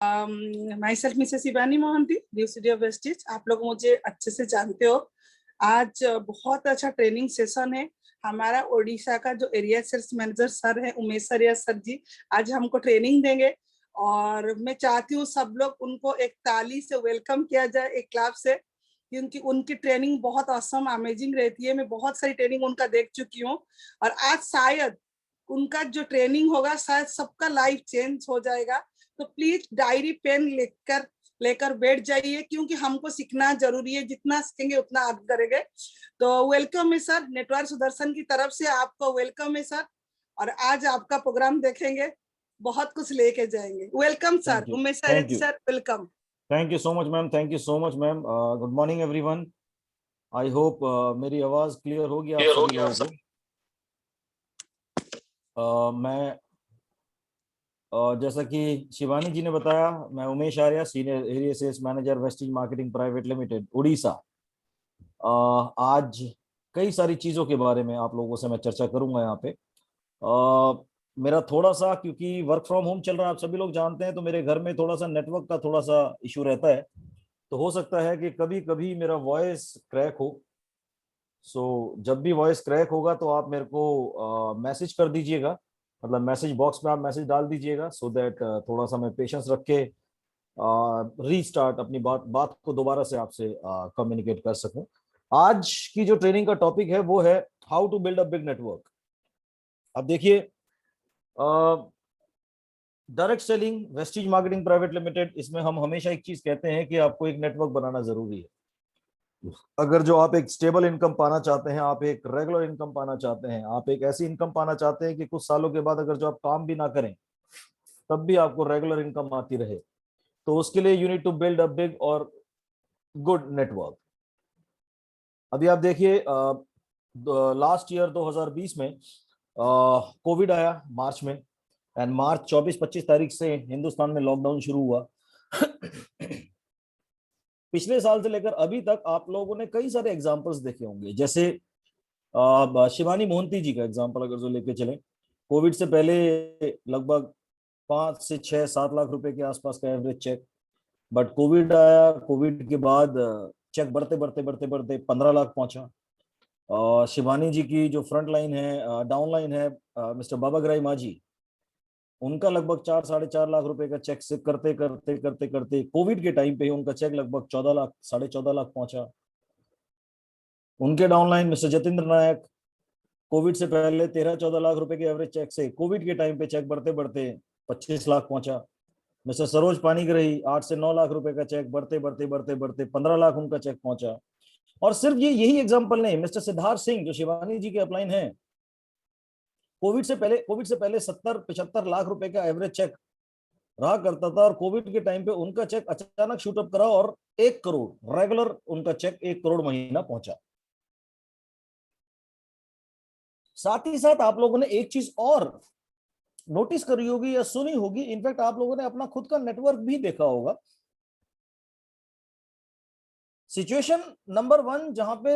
My self Mrs Shivani Mohanty, new city of Vestige. आप लोग मुझे अच्छे से जानते हो। आज बहुत अच्छा ट्रेनिंग सेशन है। हमारा ओडिशा का जो एरिया सेल्स मैनेजर सर है उमेश सरिया सर जी, आज हमको ट्रेनिंग देंगे। और मैं चाहती हूँ सब लोग उनको एक ताली से वेलकम किया जाए, एक क्लाप से, क्योंकि उनकी ट्रेनिंग बहुत असम अमेजिंग रहती है। मैं बहुत सारी ट्रेनिंग उनका देख चुकी हूँ और आज शायद उनका जो ट्रेनिंग होगा शायद सबका लाइफ चेंज हो जाएगा। तो प्लीज डायरी पेन लेकर लेकर बैठ जाइए, क्योंकि हमको सीखना जरूरी है। जितना सीखेंगे उतना आप करेंगे। तो वेलकम है सर, नेटवर्क सुदर्शन की तरफ से आपको वेलकम है सर। और आज आपका प्रोग्राम देखेंगे, बहुत कुछ लेके जाएंगे। Welcome sir, Umesh sir, welcome. Thank you so much ma'am, thank you so much ma'am. Good morning everyone. I hope मेरी आवाज क्लियर होगी आप सभी लोगों को। मैं जैसा कि शिवानी जी ने बताया, मैं Umesh Arya, senior area sales manager, Vestige marketing private limited, Orissa. आज कई सारी चीज़ों के बारे में आप लोगों से मैं चर्चा करूंगा यहाँ पे। मेरा थोड़ा सा, क्योंकि वर्क फ्रॉम होम चल रहा है, आप सभी लोग जानते हैं, तो मेरे घर में थोड़ा सा नेटवर्क का थोड़ा सा इशू रहता है। तो हो सकता है कि कभी कभी मेरा वॉइस क्रैक हो। सो जब भी वॉइस क्रैक होगा तो आप मेरे को मैसेज कर दीजिएगा, मतलब मैसेज बॉक्स में आप मैसेज डाल दीजिएगा, सो दैट थोड़ा सा मैं पेशेंस रख के रीस्टार्ट अपनी बात को दोबारा से आपसे कम्युनिकेट कर सकूं। आज की जो ट्रेनिंग का टॉपिक है वो है how to build a big network. अब देखिए, direct selling, Vestige marketing private limited, इसमें हम हमेशा एक चीज कहते हैं कि आपको एक नेटवर्क बनाना जरूरी है। अगर जो आप एक स्टेबल इनकम पाना चाहते हैं, आप एक रेगुलर इनकम पाना चाहते हैं, आप एक ऐसी इनकम पाना चाहते हैं कि कुछ सालों के बाद अगर जो आप काम भी ना करें तब भी आपको रेगुलर इनकम आती रहे, तो उसके लिए you need to build a big और गुड नेटवर्क। अभी आप देखिए, लास्ट ईयर 2020 में कोविड आया मार्च में, एंड मार्च 24-25 तारीख से हिंदुस्तान में लॉकडाउन शुरू हुआ। पिछले साल से लेकर अभी तक आप लोगों ने कई सारे एग्जांपल्स देखे होंगे, जैसे शिवानी मोहंती जी का एग्जांपल अगर जो लेके चले, कोविड से पहले लगभग 5 से 6 7 लाख रुपए के आसपास का एवरेज चेक, बट कोविड आया, कोविड के बाद चेक बढ़ते बढ़ते बढ़ते बढ़ते 15 लाख पहुंचा। शिवानी जी की जो फ्रंट लाइन है, डाउन लाइन है, मिस्टर बाबाग्राई माजी, उनका लगभग 4-4.5 लाख रुपए का चेक से करते करते करते करते कोविड के टाइम पे ही उनका चेक लगभग 14 लाख 14.5 लाख पहुंचा। उनके डाउनलाइन मिस्टर जतेंद्र नायक, कोविड से पहले 13-14 लाख रुपए के एवरेज चेक से कोविड के टाइम पे चेक बढ़ते बढ़ते 25 लाख पहुंचा। मिस्टर सरोज पानीग्राही, 8 से 9 लाख रुपए का चेक बढ़ते बढ़ते बढ़ते बढ़ते 15 लाख उनका चेक पहुंचा। और सिर्फ यही एग्जाम्पल नहीं, मिस्टर सिद्धार्थ सिंह जो शिवानी जी के अपलाइन है, कोविड से पहले 70-75 लाख रुपए का एवरेज चेक रहा करता था, और कोविड के टाइम पे उनका चेक अचानक शूटअप करा और 1 करोड़ रेगुलर उनका चेक 1 करोड़ महीना पहुंचा। साथ ही साथ आप लोगों ने एक चीज और नोटिस करी होगी या सुनी होगी, इनफैक्ट आप लोगों ने अपना खुद का नेटवर्क भी देखा होगा। सिचुएशन नंबर 1 जहां पे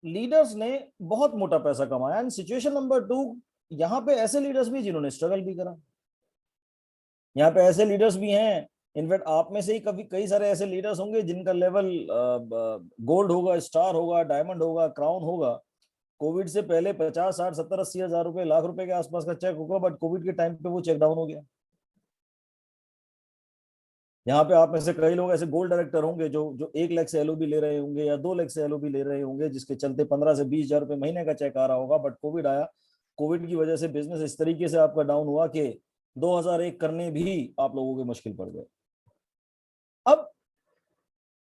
लीडर्स ने बहुत मोटा पैसा कमाया, एंड सिचुएशन नंबर 2 यहां पे ऐसे लीडर्स भी जिन्होंने स्ट्रगल भी करा। यहाँ पे ऐसे लीडर्स भी हैं, इनफैक्ट आप में से ही कई सारे ऐसे लीडर्स होंगे जिनका लेवल गोल्ड होगा, स्टार होगा, डायमंड होगा, क्राउन होगा। कोविड से पहले 50-60-70-80 हज़ार रुपए, लाख रुपए के आसपास का चेक होगा, बट कोविड के टाइम पे वो चेक डाउन हो गया। यहाँ पे आप में से कई लोग ऐसे गोल्ड डायरेक्टर होंगे जो 1 लाख से एलओबी ले रहे होंगे या 2 लाख से एलओबी ले रहे होंगे, जिसके चलते 15 से 20 हज़ार रुपए महीने का चेक आ रहा होगा, बट कोविड आया। कोविड की वजह से बिजनेस इस तरीके से आपका डाउन हुआ कि 2001 करने भी आप लोगों के मुश्किल पड़ गए। अब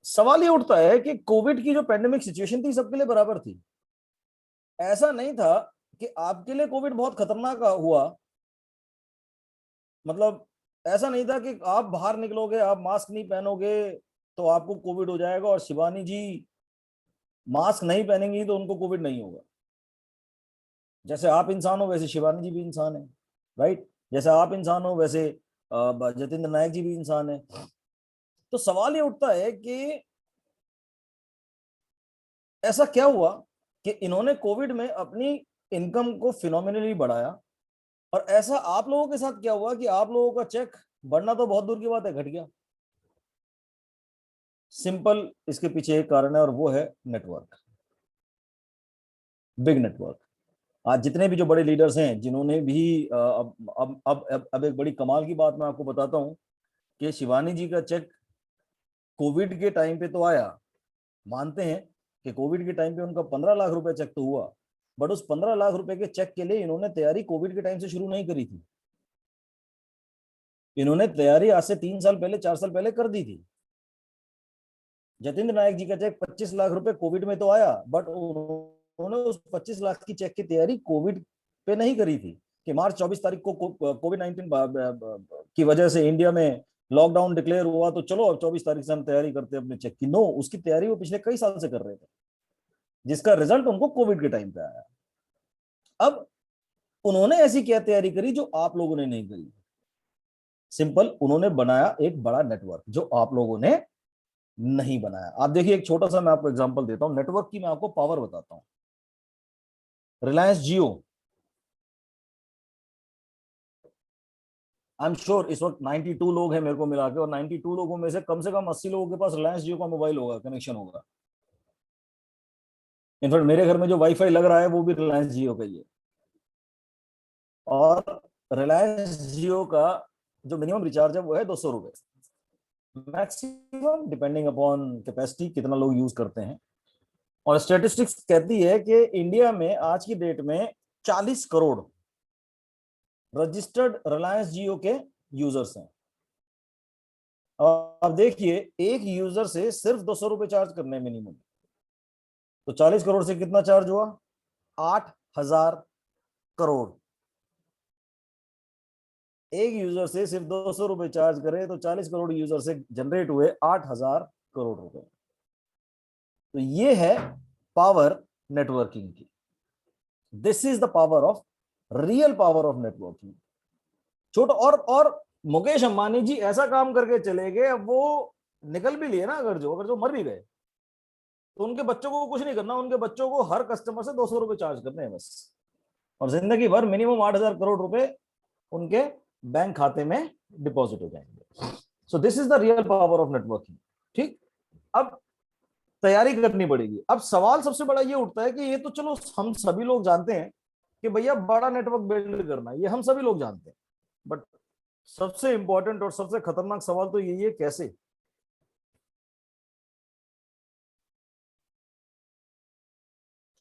सवाल ये उठता है कि कोविड की जो पेंडेमिक सिचुएशन थी सबके लिए बराबर थी। ऐसा नहीं था कि आपके लिए कोविड बहुत खतरनाक हुआ, मतलब ऐसा नहीं था कि आप बाहर निकलोगे, आप मास्क नहीं पहनोगे तो आपको कोविड हो जाएगा, और शिवानी जी मास्क नहीं पहनेंगी तो उनको कोविड नहीं होगा। जैसे आप इंसान हो वैसे शिवानी जी भी इंसान है, राइट? जैसे आप इंसान हो वैसे जतेंद्र नायक जी भी इंसान है। तो सवाल ये उठता है कि ऐसा क्या हुआ कि इन्होंने कोविड में अपनी इनकम को फिनोमिनली बढ़ाया, और ऐसा आप लोगों के साथ क्या हुआ कि आप लोगों का चेक बढ़ना तो बहुत दूर की बात है, घट गया। सिंपल इसके पीछे एक कारण है और वो है नेटवर्क, बिग नेटवर्क। आज जितने भी जो बड़े लीडर्स हैं जिन्होंने भी अब एक बड़ी कमाल की बात मैं आपको बताता हूं कि शिवानी जी का चेक कोविड के टाइम पे तो आया, मानते हैं कि कोविड के टाइम पे उनका 15 लाख रुपए चेक तो हुआ, बट उस 15 लाख रुपए के चेक के लिए इन्होंने तैयारी कोविड के टाइम से शुरू नहीं करी थी। इन्होंने तैयारी आज से 3 साल पहले 4 साल पहले कर दी थी। जतेंद्र नायक जी का चेक 25 लाख रुपए कोविड में तो आया, बट उन्होंने उस 25 लाख की चेक की तैयारी कोविड पे नहीं करी थी कि मार्च 24 तारीख को कोविड-19 की वजह से इंडिया में लॉकडाउन डिक्लेयर हुआ तो चलो अब 24 तारीख से हम तैयारी करते हैं अपने चेक की। नो, उसकी तैयारी वो पिछले कई साल से कर रहे थे, जिसका रिजल्ट उनको कोविड के टाइम पे आया। अब उन्होंने ऐसी क्या तैयारी करी जो आप लोगों ने नहीं करी? सिंपल, उन्होंने बनाया एक बड़ा नेटवर्क जो आप लोगों ने नहीं बनाया। आप देखिए, एक छोटा सा मैं आपको एग्जांपल देता हूं नेटवर्क की, मैं आपको पावर बताता हूं। रिलायंस जियो, आई एम श्योर इस वक्त 92 लोग हैं मेरे को मिला के, और 92 लोगों में से कम 80 लोगों के पास रिलायंस जियो का मोबाइल होगा, कनेक्शन होगा। इनफैक्ट मेरे घर में जो वाईफाई लग रहा है वो भी रिलायंस जियो का ही है। और रिलायंस जियो का जो मिनिमम रिचार्ज है वो है 200 रुपए, मैक्सिमम डिपेंडिंग अपॉन कैपेसिटी कितना लोग यूज करते हैं। और स्टैटिस्टिक्स कहती है कि इंडिया में आज की डेट में 40 करोड़ रजिस्टर्ड रिलायंस जियो के यूजर्स हैं। अब देखिए, एक यूजर से सिर्फ 200 रुपए चार्ज करने मिनिमम, तो 40 करोड़ से कितना चार्ज हुआ? 8,000 करोड़। एक यूजर से सिर्फ 200 रुपए चार्ज करे तो 40 करोड़ यूजर से जनरेट हुए 8,000 करोड़ रुपए। तो ये है पावर नेटवर्किंग की। This is the power of, real power of networking. छोटा और मुकेश अंबानी जी ऐसा काम करके चले गए, अब वो निकल भी लिए ना, अगर जो मर भी गए तो उनके बच्चों को कुछ नहीं करना, उनके बच्चों को हर कस्टमर से 200 रुपए चार्ज करने हैं बस, और जिंदगी भर मिनिमम 8,000 करोड़ रुपए उनके बैंक खाते में डिपॉजिट हो जाएंगे। सो this is the real power of networking. ठीक, अब तैयारी करनी पड़ेगी। अब सवाल सबसे बड़ा ये उठता है कि ये तो चलो हम सभी लोग जानते हैं कि भैया बड़ा नेटवर्क बिल्ड करना है, ये हम सभी लोग जानते हैं, बट सबसे इंपॉर्टेंट और सबसे खतरनाक सवाल तो यही है, कैसे?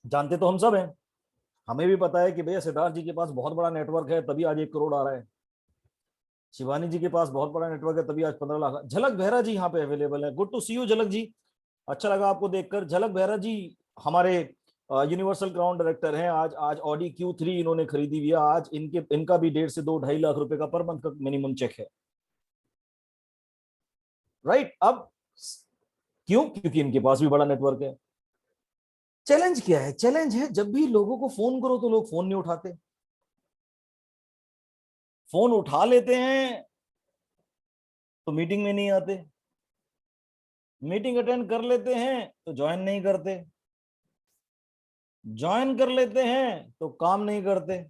जानते तो हम सब हैं, हमें भी पता है कि भैया सिद्धार्थ जी के पास बहुत बड़ा नेटवर्क है तभी आज 1 करोड़ आ रहा है, शिवानी जी के पास बहुत बड़ा नेटवर्क है तभी आज 15 लाख। झलक बहरा जी यहाँ पे अवेलेबल है, गुड टू सी यू झलक जी, अच्छा लगा आपको देखकर। झलक बहरा जी हमारे यूनिवर्सल क्राउन डायरेक्टर हैं। आज आज ऑडी Q3 इन्होंने खरीदी हुई है, आज इनका भी 1.5 से 2-2.5 लाख रुपए का पर मंथ का मिनिमम चेक है। राइट, अब क्यों? क्योंकि इनके पास भी बड़ा नेटवर्क है। चैलेंज क्या है? चैलेंज है जब भी लोगों को फोन करो तो लोग फोन नहीं उठाते, फोन उठा लेते हैं तो मीटिंग में नहीं आते, मीटिंग अटेंड कर लेते हैं तो ज्वाइन नहीं करते, ज्वाइन कर लेते हैं तो काम नहीं करते।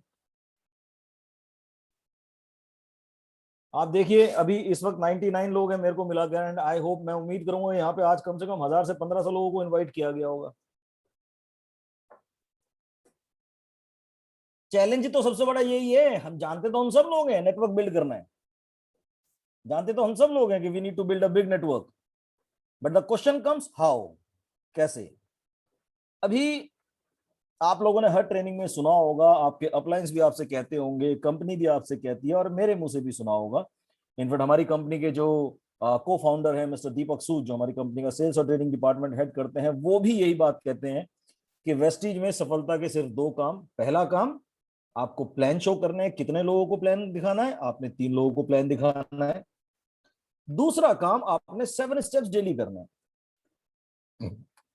आप देखिए, अभी इस वक्त 99 लोग हैं मेरे को मिला कर, एंड आई होप, मैं उम्मीद करूंगा यहाँ पे आज कम से कम 1000 से 1500 लोगों को इनवाइट किया गया होगा। चैलेंज तो सबसे बड़ा यही है, हम जानते तो हम सब लोग हैं नेटवर्क बिल्ड करना है, जानते तो हम सब लोग हैं कि we need to build a big network, but the question comes how, कैसे? अभी आप लोगों ने हर ट्रेनिंग में सुना होगा, आपके अपलायंस भी आपसे कहते होंगे, कंपनी भी आपसे कहती है, और मेरे मुंह से भी सुना होगा। इनफैक्ट हमारी कंपनी के जो को फाउंडर है मिस्टर दीपक सूद, जो हमारी कंपनी का सेल्स और ट्रेडिंग डिपार्टमेंट हेड करते हैं, वो भी यही बात कहते हैं कि वेस्टीज में सफलता के सिर्फ 2 काम। पहला काम, आपको प्लान शो करना है, कितने लोगों को प्लान दिखाना है, आपने 3 लोगों को प्लान दिखाना है। दूसरा काम, आपने 7 स्टेप्स डेली करना है।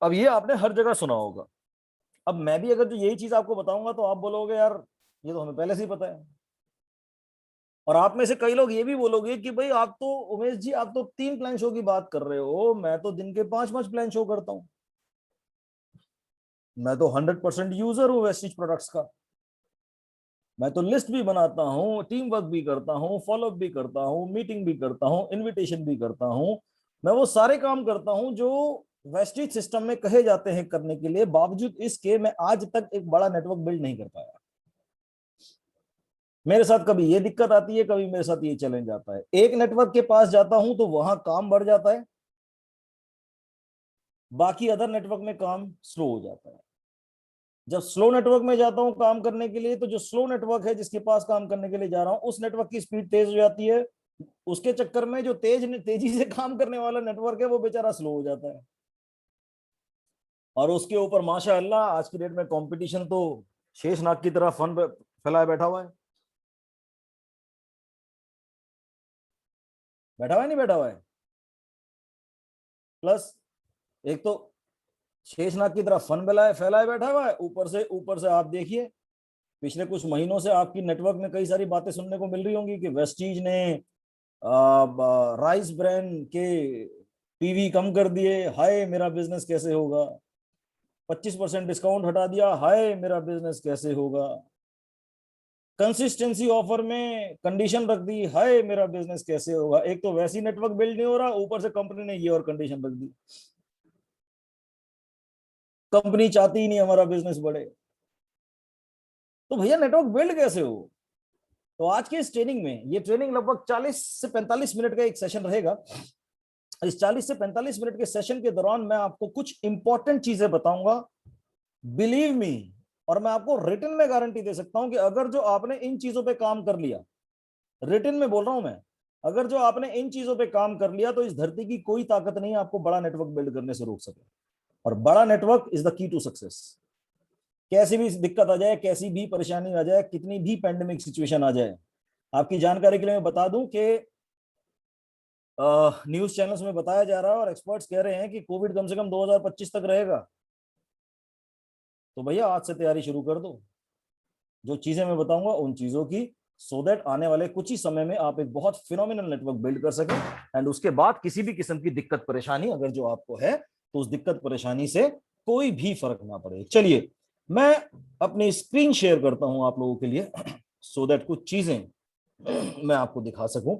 अब ये आपने हर जगह सुना होगा। अब मैं भी अगर जो यही चीज आपको बताऊंगा तो आप बोलोगे यार ये तो हमें पहले से ही पता है, और आप में से कई लोग ये भी बोलोगे कि भाई आप तो, उमेश जी आप तो 3 प्लान शो की बात कर रहे हो, मैं तो दिन के 5-5 प्लान शो करता हूं, मैं तो 100% यूजर हूं वेस्टिज प्रोडक्ट्स का। मैं तो लिस्ट भी बनाता हूँ, टीम वर्क भी करता हूँ, फॉलोअप भी करता हूँ, मीटिंग भी करता हूँ, इनविटेशन भी करता हूँ। मैं वो सारे काम करता हूँ जो वेस्टिज सिस्टम में कहे जाते हैं करने के लिए, बावजूद इसके मैं आज तक एक बड़ा नेटवर्क बिल्ड नहीं कर पाया। मेरे साथ कभी ये दिक्कत आती है, कभी मेरे साथ ये चैलेंज आता है। एक नेटवर्क के पास जाता हूं तो वहां काम बढ़ जाता है, बाकी अदर नेटवर्क में काम स्लो हो जाता है। जब स्लो नेटवर्क में जाता हूं काम करने के लिए, तो जो स्लो नेटवर्क है जिसके पास काम करने के लिए जा रहा हूं, उस नेटवर्क की स्पीड तेज हो जाती है। उसके चक्कर में जो तेजी से काम करने वाला नेटवर्क है वो बेचारा स्लो हो जाता है। और उसके ऊपर माशाअल्लाह आज की डेट में कंपटीशन तो शेषनाग की तरह फन फैलाए बैठा हुआ है। बैठा हुआ है, नहीं बैठा हुआ है। प्लस एक तो शेषनाग की तरह फन फैलाए बैठा हुआ है, ऊपर से आप देखिए पिछले कुछ महीनों से आपकी नेटवर्क में कई सारी बातें सुनने को मिल रही होंगी कि वेस्टीज ने राइस ब्रांड के पीवी कम कर दिए, हाय मेरा बिजनेस कैसे होगा। 25% डिस्काउंट हटा दिया, हाय मेरा बिजनेस कैसे होगा। कंसिस्टेंसी ऑफर में कंडीशन रख दी, हाय मेरा बिजनेस कैसे होगा। एक तो वैसी नेटवर्क बिल्ड नहीं हो रहा, ऊपर से कंपनी ने ये और कंडीशन रख दी। कंपनी चाहती ही नहीं हमारा बिजनेस बढ़े, तो भैया नेटवर्क बिल्ड कैसे हो। तो आज के इस ट्रेनिंग में, ये ट्रेनिंग लगभग 40 से 45 मिनट का एक सेशन रहेगा। इस 40 से 45 मिनट के सेशन के दौरान मैं आपको कुछ इंपॉर्टेंट चीजें बताऊंगा, बिलीव मी। और मैं आपको रिटन में गारंटी दे सकता हूं कि अगर जो आपने इन चीजों पे काम कर लिया, रिटन में बोल रहा हूं मैं, अगर जो आपने इन चीजों पे काम कर लिया, तो इस धरती की कोई ताकत नहीं आपको बड़ा नेटवर्क बिल्ड करने से रोक सके। और बड़ा network is the key to success. कैसी भी दिक्कत आ जाए, कैसी भी परेशानी आ जाए, कितनी भी पैंडेमिक सिचुएशन आ जाए, आपकी जानकारी के लिए मैं बता दूं कि न्यूज चैनल्स में बताया जा रहा है और एक्सपर्ट्स कह रहे हैं कि कोविड कम से कम 2025 तक रहेगा। तो भैया आज से तैयारी शुरू कर दो, जो चीजें मैं बताऊंगा उन चीजों की, सो दैट आने वाले कुछ ही समय में आप एक बहुत फिनोमिनल नेटवर्क बिल्ड कर सकें। एंड उसके बाद किसी भी किस्म की दिक्कत परेशानी अगर जो आपको है, तो उस दिक्कत परेशानी से कोई भी फर्क ना पड़े। चलिए मैं अपनी स्क्रीन शेयर करता हूं आप लोगों के लिए, सो दैट कुछ चीजें मैं आपको दिखा सकूं।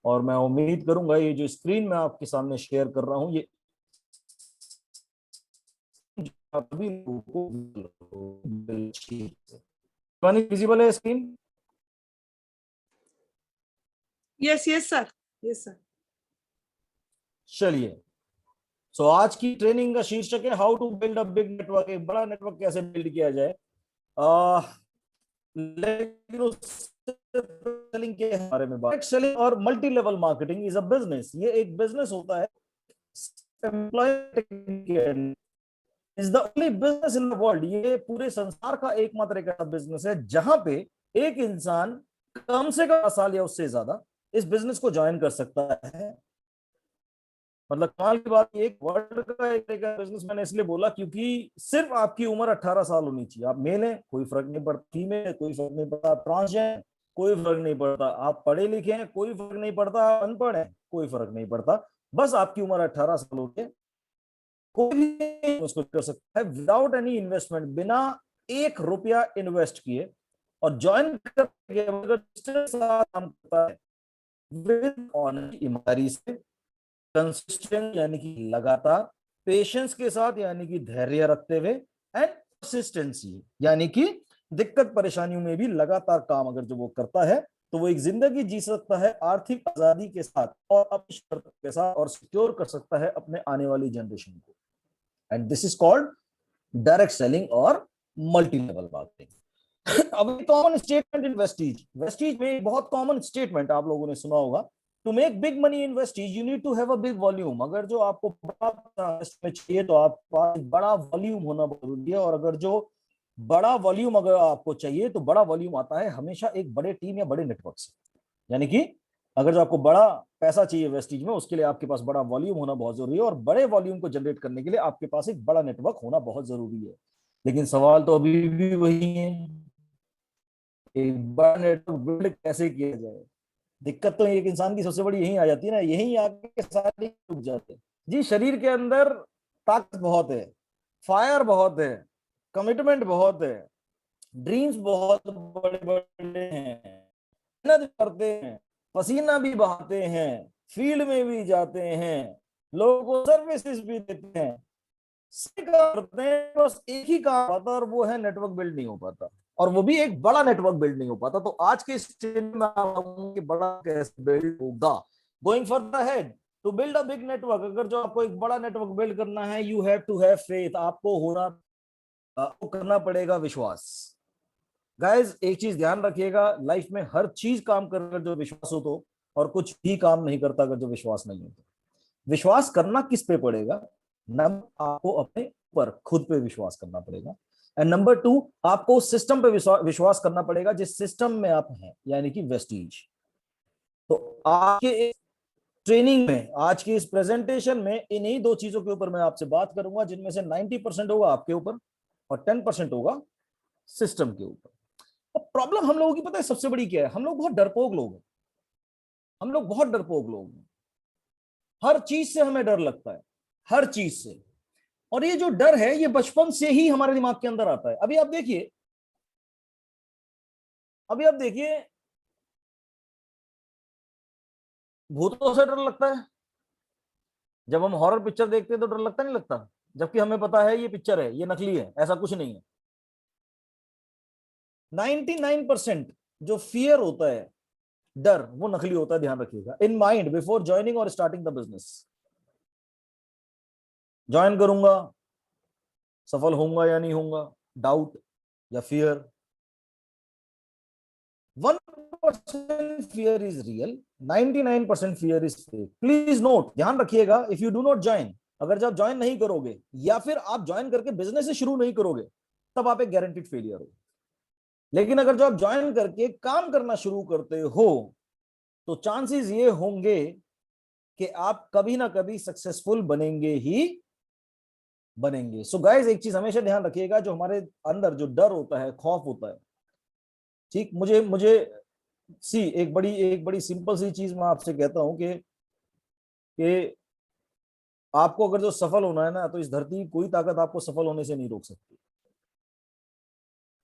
और मैं उम्मीद करूंगा ये जो स्क्रीन मैं आपके सामने शेयर कर रहा हूं, ये अभी लोगों को विजिबल है screen. Yes yes sir, yes sir. चलिए, सो आज की ट्रेनिंग का शीर्षक है how to build a big network. एक बड़ा नेटवर्क कैसे बिल्ड किया जाए। लेकिन सेलिंग के बारे में बात, सेलिंग और multi level marketing is a business. ये एक बिजनेस होता है। Employ is the only business in the world. ये पूरे संसार का एकमात्र एक ऐसा बिजनेस है जहां पे एक इंसान कम से कम 10 साल या उससे ज्यादा इस बिजनेस को ज्वाइन कर सकता है। मतलब कमाल की बात, एक वर्ल्ड का एक बिजनेस मैंने इसलिए बोला क्योंकि सिर्फ आपकी उम्र 18 साल होनी चाहिए। आप मेल हैं कोई फर्क नहीं पड़ता, फीमेल है कोई फर्क नहीं पड़ता, ट्रांस है कोई फर्क नहीं पड़ता, आप पढ़े लिखे हैं कोई फर्क नहीं पड़ता, अनपढ़ है कोई फर्क नहीं पड़ता। बस आपकी उम्र 18 साल होती है, कोई भी उसको कर सकता है विदाउट एनी इन्वेस्टमेंट, बिना 1 रुपया इन्वेस्ट किए। और ज्वाइन करके काम करता है विद ऑनर, ईमानदारी से, कंसिस्टेंट यानी कि लगातार, पेशेंस के साथ यानी कि धैर्य रखते हुए, एंड कंसिस्टेंसी यानी कि दिक्कत परेशानियों में भी लगातार काम अगर जो वो करता है, तो वो एक जिंदगी जी सकता है आर्थिक आजादी के साथ और अपनी शर्त के साथ, और सिक्योर कर सकता है अपने आने वाली जनरेशन को। And this is called direct selling और मल्टी लेवल मार्केटिंग। अब common statement in Vestige, Vestige में बहुत कॉमन स्टेटमेंट आप लोगों ने सुना होगा, to make big money in Vestige you need to have a big volume. अगर जो आपको बड़ा चाहिए तो आपका बड़ा वॉल्यूम होना बहुत जरूरी है। और अगर जो बड़ा वॉल्यूम अगर आपको चाहिए, तो बड़ा वॉल्यूम आता है हमेशा एक बड़े टीम या बड़े नेटवर्क से। यानी कि अगर जो आपको बड़ा पैसा चाहिए वेस्टीज में, उसके लिए आपके पास बड़ा वॉल्यूम होना बहुत जरूरी है। और बड़े वॉल्यूम को जनरेट करने के लिए आपके पास एक बड़ा नेटवर्क होना बहुत जरूरी है। लेकिन सवाल तो अभी भी वही है, एक बड़ा नेटवर्क बिल्ड कैसे किया जाए। दिक्कत तो एक इंसान की सबसे बड़ी यही आ जाती है ना, यही आके सारे रुक जाते हैं। जी शरीर के अंदर ताकत बहुत है, फायर बहुत है, कमिटमेंट बहुत है, ड्रीम्स बहुत बड़े बड़े हैं, मेहनत करते हैं, पसीना भी बहाते हैं, फील्ड में भी जाते हैं, लोगों को सर्विसेज भी देते हैं, करते हैं, बस एक ही काम आता है और वो है नेटवर्क बिल्ड नहीं हो पाता, और वो भी एक बड़ा नेटवर्क बिल्ड नहीं हो पाता। तो आज के स्टेज में कि बड़ा कैसे बिल्ड होगा, going for the head to build a big network. अगर जो आपको एक बड़ा नेटवर्क बिल्ड करना है, you have to have faith, आपको होना, आपको करना पड़ेगा विश्वास। गाइस एक चीज ध्यान रखिएगा, लाइफ में हर चीज काम कर जो विश्वास हो तो, और कुछ भी काम नहीं करता अगर जो विश्वास नहीं हो तो। विश्वास करना किस पे पड़ेगा? नंबर, आपको अपने ऊपर खुद पे विश्वास करना पड़ेगा, एंड नंबर टू, आपको उस सिस्टम पे विश्वास करना पड़ेगा जिस सिस्टम में आप हैं, यानी कि वेस्टीज। तो आपके इस ट्रेनिंग में, आज की इस प्रेजेंटेशन में, इन्हीं दो चीजों के ऊपर मैं आपसे बात करूंगा, जिनमें से 90% होगा आपके ऊपर और 10% होगा सिस्टम के ऊपर। अब प्रॉब्लम हम लोगों की पता है सबसे बड़ी क्या है? हम लोग बहुत डरपोक लोग हैं, हम लोग बहुत डरपोक लोग हैं, हर चीज से हमें डर लगता है, हर चीज से। और ये जो डर है, ये बचपन से ही हमारे दिमाग के अंदर आता है। अभी आप देखिए भूतों से डर लगता है, जब हम हॉरर पिक्चर देखते हैं तो डर लगता नहीं लगता? जबकि हमें पता है ये पिक्चर है, ये नकली है, ऐसा कुछ नहीं है। 99% जो फियर होता है, डर, वो नकली होता है, ध्यान रखिएगा। इन माइंड बिफोर ज्वाइनिंग और स्टार्टिंग द बिजनेस, ज्वाइन करूंगा, सफल होऊंगा या नहीं होऊंगा, डाउट या fear. 1% fear is real, 99% fear is fake. Please note, ध्यान रखिएगा, if you do not join, अगर जब ज्वाइन नहीं करोगे या फिर आप ज्वाइन करके बिजनेस से शुरू नहीं करोगे, तब आप एक गारंटीड फेलियर हो। लेकिन अगर जो आप ज्वाइन करके काम करना शुरू करते हो, तो चांसेस ये होंगे कि आप कभी ना कभी सक्सेसफुल बनेंगे ही बनेंगे। सो गाइस एक चीज हमेशा ध्यान रखिएगा, जो हमारे अंदर जो डर होता है, खौफ होता है, ठीक, मुझे मुझे सी एक बड़ी सिंपल सी चीज मैं आपसे कहता हूं कि आपको अगर जो सफल होना है ना, तो इस धरती की कोई ताकत आपको सफल होने से नहीं रोक सकती।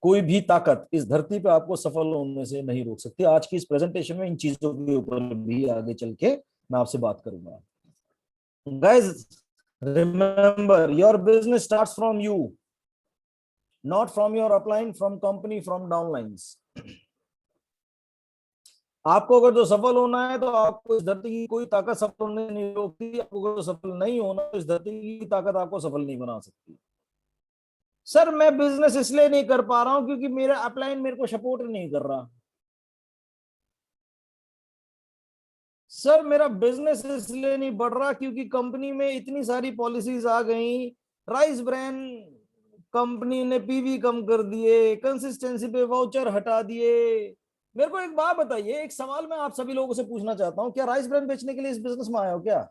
कोई भी ताकत इस धरती पे आपको सफल होने से नहीं रोक सकती। आज की इस प्रेजेंटेशन में इन चीजों के ऊपर भी आगे चल के मैं आपसे बात करूंगा। Guys remember, your business starts from you, not from your upline, from company, from downlines. आपको अगर जो सफल होना है, तो आपको इस धरती की कोई ताकत सफल होने नहीं रोकती। आपको अगर सफल नहीं होना, तो इस धरती की ताकत आपको सफल नहीं बना सकती। सर मैं बिजनेस इसलिए नहीं कर पा रहा हूं क्योंकि मेरा अपलाइन मेरे को सपोर्ट नहीं कर रहा। सर मेरा बिजनेस इसलिए नहीं बढ़ रहा क्योंकि कंपनी में इतनी सारी पॉलिसीज आ गई, राइस ब्रांड कंपनी ने पीवी कम कर दिए, कंसिस्टेंसी पे वाउचर हटा दिए। मेरे को एक बात बताइए, एक सवाल मैं आप सभी लोगों से पूछना चाहता हूं, क्या राइस ब्रांड बेचने के लिए इस बिजनेस में आए हो क्या?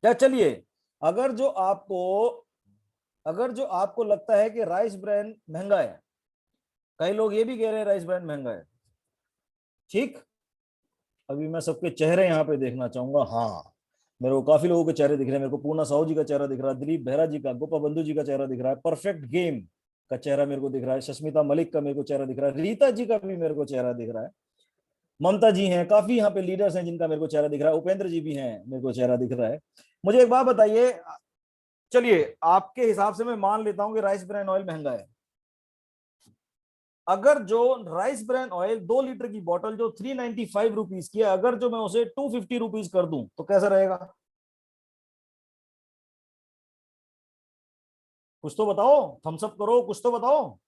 क्या चलिए, अगर जो आपको अगर जो आपको लगता है कि राइस ब्रांड महंगा है, कई लोग ये भी कह रहे हैं राइस ब्रांड महंगा है, ठीक, अभी मैं सबके चेहरे यहाँ पे देखना चाहूंगा। हाँ, मेरे को काफी लोगों के चेहरे दिख रहे हैं। मेरे को पूर्णा साहू जी का चेहरा दिख रहा है, दिलीप बेहरा जी का, गोपा बंधु जी का चेहरा दिख रहा है, परफेक्ट गेम का चेहरा मेरे को दिख रहा है, सस्मिता मलिक का मेरे को चेहरा दिख रहा है, रीता जी का भी मेरे को चेहरा दिख रहा है, ममता जी हैं, काफी यहाँ पे लीडर्स हैं जिनका मेरे को चेहरा दिख रहा है, उपेंद्र जी भी हैं, मेरे को चेहरा दिख रहा है। मुझे एक बात बताइए, चलिए आपके हिसाब से मैं मान लेता हूँ कि राइस ब्रान ऑयल महंगा है। अगर जो राइस ब्रान ऑयल 2 लीटर की बोतल जो 395 रुपीज की है, अगर जो मैं उसे 250 रुपीज कर दूं, तो कैसा रहेगा? कुछ तो बताओ, थम्सअप करो, कुछ तो बताओ।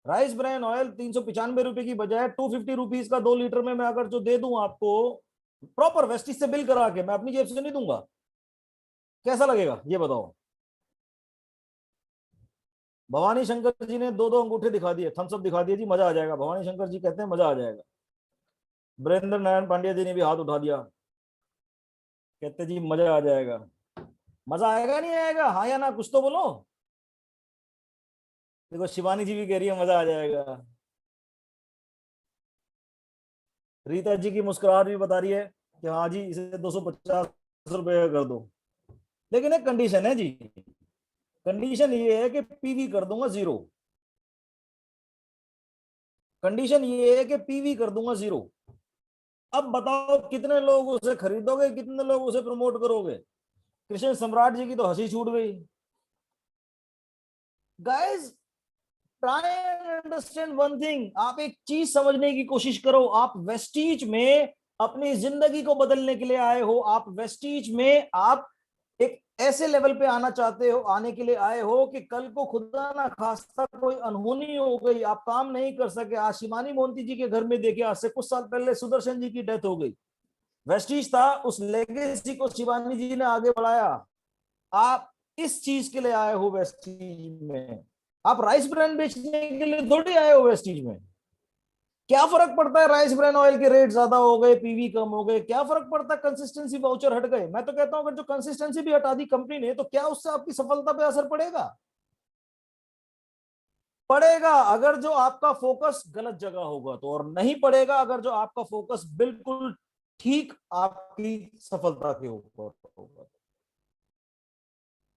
राइस ब्रान ऑयल 395 रुपए की बजाय 250 रुपीज का 2 लीटर में मैं अगर जो दे दूं आपको, प्रॉपर वेस्टिज से बिल करा के, मैं अपनी जेब से नहीं दूंगा, कैसा लगेगा ये बताओ? भवानी शंकर जी ने दो दो अंगूठे दिखा दिए, थम्सअप दिखा दिए जी, मजा आ जाएगा। भवानी शंकर जी कहते हैं मजा आ जाएगा। वीरेंद्र नारायण पांड्या जी ने भी हाथ उठा दिया, कहते जी मजा आ जाएगा। मजा आएगा नहीं आएगा, हाँ या ना, कुछ तो बोलो। देखो शिवानी जी भी कह रही है मजा आ जाएगा, रीता जी की मुस्कुराहट भी बता रही है कि हाँ जी इसे 250 रुपए कर दो, लेकिन एक कंडीशन है जी, कंडीशन ये है कि पीवी कर दूंगा 0। कंडीशन ये है कि पीवी कर दूंगा 0। अब बताओ कितने लोग उसे खरीदोगे, कितने लोग उसे प्रमोट करोगे? कृष्ण सम्राट जी की तो हंसी छूट गई। Guys, try and understand one thing. आप एक चीज समझने की कोशिश करो। आप वेस्टीज में अपनी जिंदगी को बदलने के लिए आए हो। आप वेस्टीज में आप एक ऐसे लेवल पे आना चाहते हो, आने के लिए आए हो कि कल को खुदा ना खास्ता कोई अनहोनी हो गई, आप काम नहीं कर सके। आज शिवानी मोहंती जी के घर में देखिए, आज से कुछ साल पहले सुदर्शन जी की डेथ हो गई। वेस्टीज था, उस लेगेसी को शिवानी जी ने आगे बढ़ाया। आप इस चीज के लिए आए हो वेस्टीज में। आप राइस ब्रांड बेचने के लिए थोड़ी आए हो वेस्टीज में। क्या फर्क पड़ता है राइस ब्रांड ऑयल के रेट ज्यादा हो गए, पीवी कम हो गए, क्या फर्क पड़ता है कंसिस्टेंसी वाउचर हट गए? मैं तो कहता हूं अगर जो कंसिस्टेंसी भी हटा दी कंपनी ने, तो क्या उससे आपकी सफलता पे असर पड़ेगा? पड़ेगा, अगर जो आपका फोकस गलत जगह होगा तो, और नहीं पड़ेगा अगर जो आपका फोकस बिल्कुल ठीक आपकी सफलता के ऊपर होगा।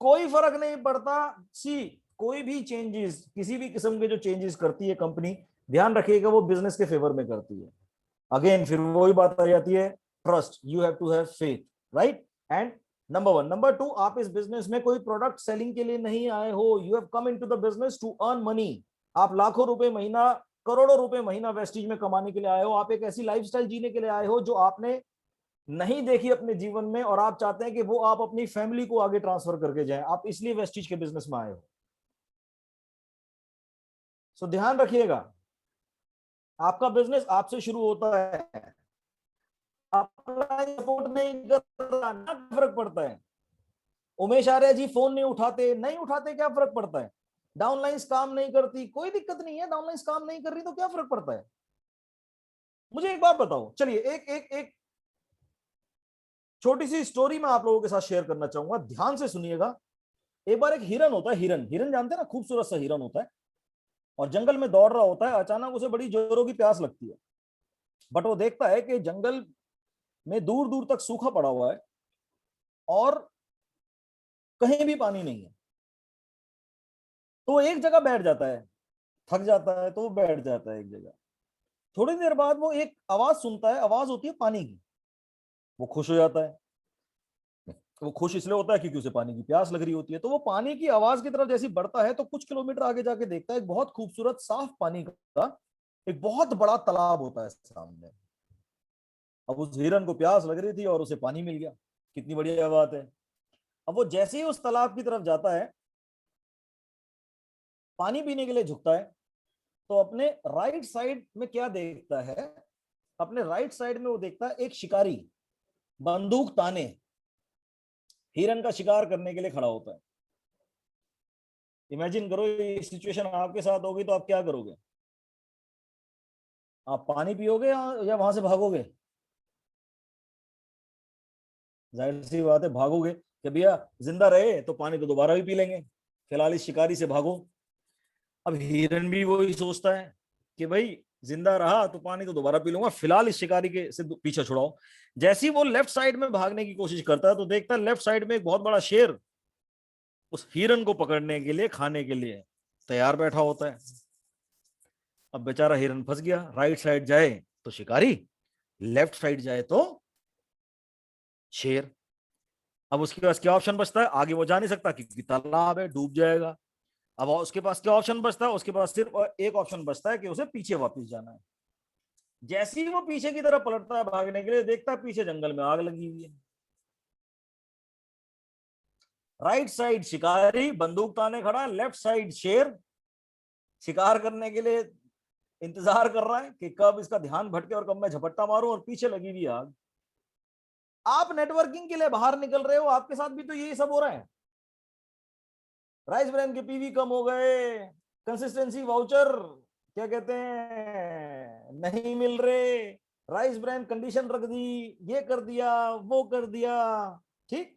कोई फर्क नहीं पड़ता। सी, कोई भी चेंजेस, किसी भी किस्म के जो चेंजेस करती है कंपनी, ध्यान रखिएगा वो बिजनेस के फेवर में करती है। अगेन फिर वही बात आ जाती है, trust, you have to have faith, right? And number 1, number 2, आप इस बिजनेस में कोई प्रोडक्ट सेलिंग के लिए नहीं आए हो। You have come into the business to earn money. आप लाखों रुपए महीना, करोड़ों रुपए महीना वेस्टीज में कमाने के लिए आए हो। आप एक ऐसी लाइफस्टाइल जीने के लिए आए हो जो आपने नहीं देखी अपने जीवन में, और आप चाहते हैं कि वो आप अपनी फैमिली को आगे ट्रांसफर करके जाएं। आप इसलिए वेस्टीज के बिजनेस में आए हो। सो ध्यान रखिएगा, आपका बिजनेस आपसे शुरू होता है। अपलाइन सपोर्ट नहीं कर रहा ना, फर्क पड़ता है। उमेश आर्य जी फोन नहीं उठाते, नहीं उठाते, क्या फर्क पड़ता है? डाउनलाइंस काम नहीं करती, कोई दिक्कत नहीं है। डाउनलाइंस काम नहीं कर रही तो क्या फर्क पड़ता है? मुझे एक बात बताओ, चलिए एक एक एक छोटी सी स्टोरी मैं आप लोगों के साथ शेयर करना चाहूंगा, ध्यान से सुनिएगा। एक बार एक हिरन होता है, हिरन, हिरन जानते हैं ना, खूबसूरत सा हिरन होता है, और जंगल में दौड़ रहा होता है। अचानक उसे बड़ी जोरों की प्यास लगती है, बट वो देखता है कि जंगल में दूर दूर तक सूखा पड़ा हुआ है और कहीं भी पानी नहीं है। तो एक जगह बैठ जाता है, थक जाता है तो वो बैठ जाता है एक जगह। थोड़ी देर बाद वो एक आवाज सुनता है, आवाज होती है पानी की। वो खुश हो जाता है। वो खुश इसलिए होता है क्योंकि उसे पानी की प्यास लग रही होती है। तो वो पानी की आवाज की तरफ जैसे बढ़ता है तो कुछ किलोमीटर आगे जाके देखता है एक बहुत खूबसूरत साफ पानी का एक बहुत बड़ा तालाब होता है सामने। अब उस हिरन को प्यास लग रही थी और उसे पानी मिल गया, कितनी बढ़िया बात है। अब वो जैसे ही उस तालाब की तरफ जाता है, पानी पीने के लिए झुकता है, तो अपने राइट साइड में क्या देखता है? अपने राइट साइड में वो देखता है एक शिकारी बंदूक ताने हिरन का शिकार करने के लिए खड़ा होता है। इमेजिन करो ये सिचुएशन आपके साथ होगी तो आप क्या करोगे? आप पानी पियोगे या वहां से भागोगे? जाहिर सी बात है भागोगे कि भैया जिंदा रहे तो पानी तो दोबारा भी पी लेंगे, फिलहाल इस शिकारी से भागो। अब हिरन भी वही सोचता है कि भाई जिंदा रहा तो पानी तो दोबारा पी लूंगा, फिलहाल इस शिकारी के से पीछे छुड़ाओ। जैसे ही वो लेफ्ट साइड में भागने की कोशिश करता है तो देखता है लेफ्ट साइड में एक बहुत बड़ा शेर उस हिरन को पकड़ने के लिए, खाने के लिए तैयार बैठा होता है। अब बेचारा हिरन फंस गया, राइट साइड जाए तो शिकारी, लेफ्ट साइड जाए तो शेर। अब उसके पास क्या ऑप्शन बचता है? आगे वो जा नहीं सकता क्योंकि तालाब है, डूब जाएगा। अब उसके पास क्या ऑप्शन बचता है? उसके पास सिर्फ एक ऑप्शन बचता है कि उसे पीछे वापस जाना है। जैसे ही वो पीछे की तरफ पलटता है भागने के लिए, देखता है पीछे जंगल में आग लगी हुई है। राइट साइड शिकारी बंदूक ताने खड़ा, लेफ्ट साइड शेर शिकार करने के लिए इंतजार कर रहा है कि कब इसका ध्यान भटके और कब मैं झपट्टा मारूं, और पीछे लगी हुई आग। आप नेटवर्किंग के लिए बाहर निकल रहे हो, आपके साथ भी तो यही सब हो रहा है। राइस ब्रांड के पीवी कम हो गए, कंसिस्टेंसी वाउचर क्या कहते हैं नहीं मिल रहे, राइस ब्रांड कंडीशन रख दी, ये कर दिया, वो कर दिया। ठीक,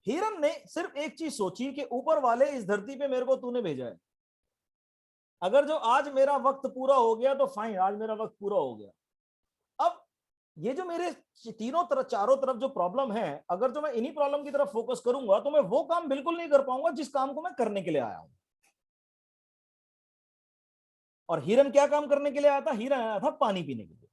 हिरन ने सिर्फ एक चीज सोची कि ऊपर वाले इस धरती पे मेरे को तूने भेजा है। अगर जो आज मेरा वक्त पूरा हो गया तो फाइन, आज मेरा वक्त पूरा हो गया। अब ये जो मेरे तीनों तरफ चारों तरफ जो प्रॉब्लम है, अगर जो मैं इन्हीं प्रॉब्लम की तरफ फोकस करूंगा तो मैं वो काम बिल्कुल नहीं कर पाऊंगा जिस काम को मैं करने के लिए आया हूं। और हिरन क्या काम करने के लिए आया था? हिरन आया था पानी पीने के लिए।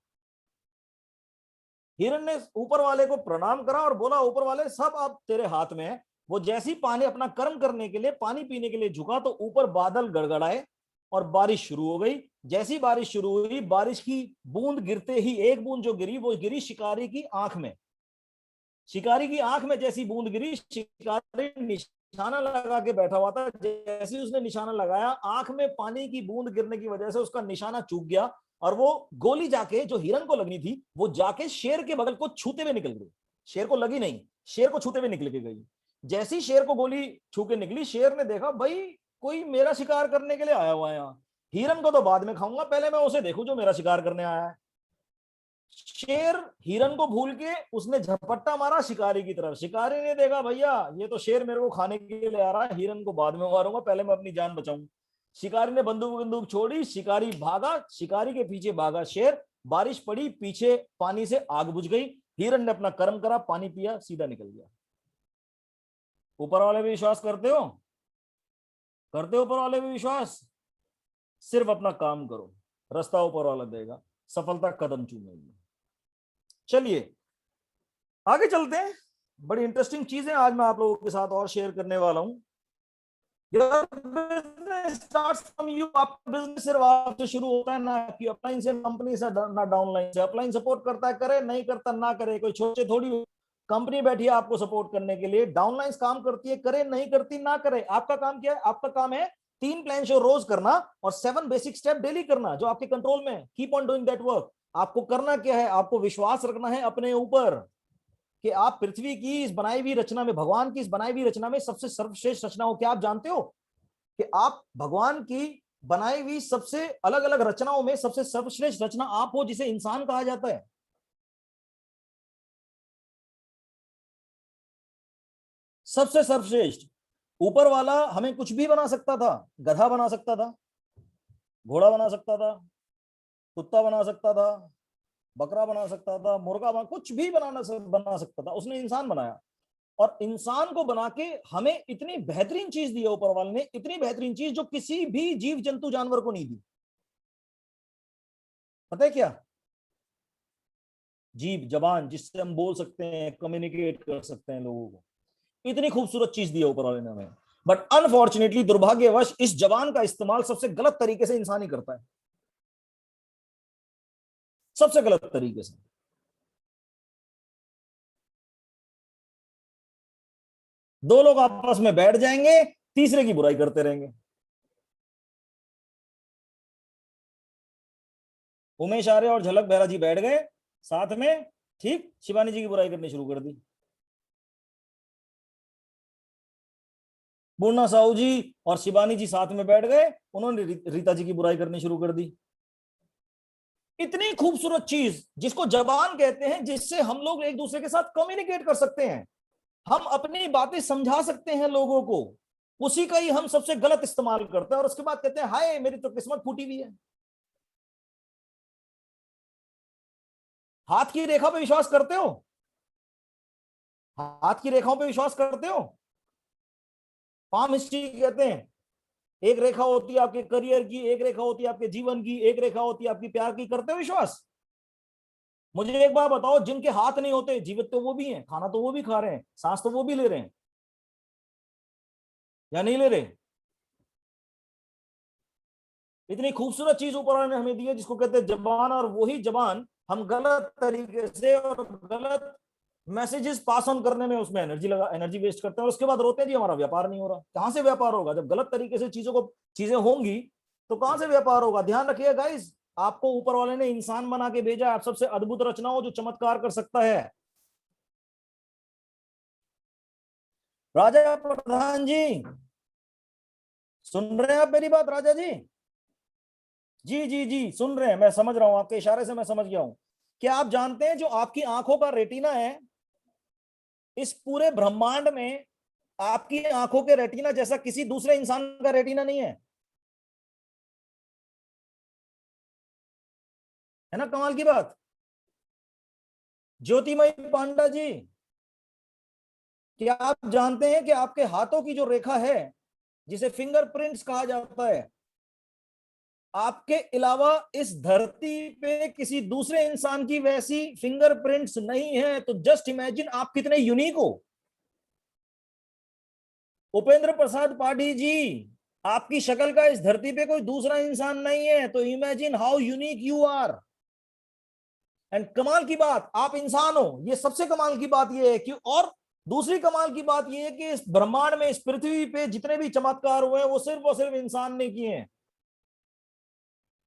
हिरन ने ऊपर वाले को प्रणाम करा और बोला, ऊपर वाले सब अब तेरे हाथ में है। वो जैसी पानी अपना कर्म करने के लिए पानी पीने के लिए झुका तो ऊपर बादल गड़गड़ाए और बारिश शुरू हो गई। जैसी बारिश शुरू हुई, बारिश की बूंद गिरते ही एक बूंद जो गिरी वो गिरी शिकारी की आंख में। शिकारी की आंख में जैसी बूंद गिरी, शिकारी निशाना लगा के बैठा हुआ था। जैसे उसने निशाना लगाया, आंख में पानी की बूंद गिरने की वजह से उसका निशाना चूक गया और वो गोली जाके जो हिरन को लगनी थी वो जाके शेर के बगल को छूते हुए निकल गई। शेर को लगी नहीं, शेर को छूते हुए निकल के गई। जैसी शेर को गोली छू के निकली, शेर ने देखा भाई कोई मेरा शिकार करने के लिए आया हुआ है यहाँ। हिरन को तो बाद में खाऊंगा, पहले मैं उसे देखूं जो मेरा शिकार करने आया है। शेर हिरन को भूल के उसने झपट्टा मारा शिकारी की तरफ। शिकारी ने देखा भैया ये तो शेर मेरे को खाने के लिए आ रहा है, हिरन को बाद में मारूंगा, पहले मैं अपनी जान बचाऊं। शिकारी ने बंदूक बंदूक छोड़ी, शिकारी भागा, शिकारी के पीछे भागा शेर। बारिश पड़ी, पीछे पानी से आग बुझ गई। हिरन ने अपना कर्म करा, पानी पिया, सीधा निकल गया। ऊपर वाले भी विश्वास करते हो? करते हो ऊपर वाले भी विश्वास? सिर्फ अपना काम करो, रास्ता ऊपर वाला देगा, सफलता कदम चूमेगी। चलिए आगे चलते हैं। बड़ी इंटरेस्टिंग चीजें आज मैं आप लोगों के साथ और शेयर करने वाला हूं। Business starts from you. आपका बिजनेस सिर्फ आपसे शुरू होता है, ना कि अपलाइन से, कंपनी से, ना डाउनलाइन से। अपलाइन सपोर्ट करता है करे, नहीं करता ना करे, कोई छोटे थोड़ी कंपनी बैठी है आपको सपोर्ट करने के लिए। डाउनलाइन काम करती है, करे नहीं करती ना करे। आपका काम क्या है? आपका काम है 3 प्लान शो रोज करना और 7 बेसिक स्टेप डेली करना जो आपके कंट्रोल में है। Keep on doing that work. आपको करना क्या है? आपको विश्वास रखना है अपने ऊपर कि आप पृथ्वी की इस बनाई हुई रचना में, भगवान की इस बनाई हुई रचना में सबसे सर्वश्रेष्ठ रचना हो। क्या आप जानते हो कि आप भगवान की बनाई हुई सबसे अलग अलग रचनाओं में सबसे सर्वश्रेष्ठ रचना आप हो, जिसे इंसान कहा जाता है। सबसे सर्वश्रेष्ठ। ऊपर वाला हमें कुछ भी बना सकता था। गधा बना सकता था, घोड़ा बना सकता था, कुत्ता बना सकता था, बकरा बना सकता था, मुर्गा कुछ भी बना सकता था। उसने इंसान बनाया और इंसान को बना के हमें इतनी बेहतरीन चीज दी है ऊपर वाले ने, इतनी बेहतरीन चीज जो किसी भी जीव जंतु जानवर को नहीं दी। पता है क्या? जीव जबान, जिससे हम बोल सकते हैं, कम्युनिकेट कर सकते हैं लोगों को। इतनी खूबसूरत चीज दी है ऊपर वाले ने हमें। बट अनफॉर्चुनेटली, दुर्भाग्यवश, इस जबान का इस्तेमाल सबसे गलत तरीके से इंसान ही करता है। सबसे गलत तरीके से। दो लोग आपस में बैठ जाएंगे, तीसरे की बुराई करते रहेंगे। उमेश आर्य और झलक बहरा जी बैठ गए साथ में, ठीक, शिवानी जी की बुराई करनी शुरू कर दी। मुन्ना साहू जी और शिवानी जी साथ में बैठ गए, उन्होंने रीता जी की बुराई करनी शुरू कर दी। इतनी खूबसूरत चीज जिसको जबान कहते हैं, जिससे हम लोग एक दूसरे के साथ कम्युनिकेट कर सकते हैं, हम अपनी बातें समझा सकते हैं लोगों को, उसी का ही हम सबसे गलत इस्तेमाल करते हैं और उसके बाद कहते हैं हाय मेरी तो किस्मत फूटी हुई है। हाथ की रेखा पे विश्वास करते हो? हाथ की रेखाओं पे विश्वास करते हो? पाम हिस्ट्री कहते हैं, एक रेखा होती है आपके करियर की, एक रेखा होती है आपके जीवन की, एक रेखा होती है आपकी प्यार की। करते हो विश्वास? मुझे एक बात बताओ, जिनके हाथ नहीं होते, जीवित तो वो भी हैं, खाना तो वो भी खा रहे हैं, सांस तो वो भी ले रहे हैं, या नहीं ले रहे? इतनी खूबसूरत चीज ऊपर वाले ने हमें दी है जिसको कहते हैं जबान, और वही जबान हम गलत तरीके से और गलत मैसेजेस पास ऑन करने में उसमें एनर्जी वेस्ट करते हैं और उसके बाद रोते हैं जी हमारा व्यापार नहीं हो रहा। कहां से व्यापार होगा? जब गलत तरीके से चीजें होंगी तो कहां से व्यापार होगा? ध्यान रखिए गाइस, आपको ऊपर वाले ने इंसान बना के भेजा, आप सबसे अद्भुत रचना हो जो चमत्कार कर सकता है। राजा प्रधान जी, सुन रहे हैं आप मेरी बात? राजा जी, जी जी जी सुन रहे हैं, मैं समझ रहा हूं, आपके इशारे से मैं समझ गया हूं। क्या आप जानते हैं जो आपकी आंखों का रेटिना है, इस पूरे ब्रह्मांड में आपकी आंखों के रेटिना जैसा किसी दूसरे इंसान का रेटिना नहीं है? है ना कमाल की बात? ज्योतिमयी पांडा जी, क्या आप जानते हैं कि आपके हाथों की जो रेखा है, जिसे फिंगरप्रिंट्स कहा जाता है, आपके अलावा इस धरती पे किसी दूसरे इंसान की वैसी फिंगरप्रिंट्स नहीं है। तो जस्ट इमेजिन आप कितने यूनिक हो। उपेंद्र प्रसाद पाठी जी, आपकी शक्ल का इस धरती पे कोई दूसरा इंसान नहीं है। तो imagine how unique you are. And कमाल की बात, आप इंसान हो, ये सबसे कमाल की बात ये है कि, और दूसरी कमाल की बात ये है कि इस ब्रह्मांड में, इस पृथ्वी पे जितने भी चमत्कार हुए हैं वो सिर्फ और सिर्फ इंसान ने किए हैं।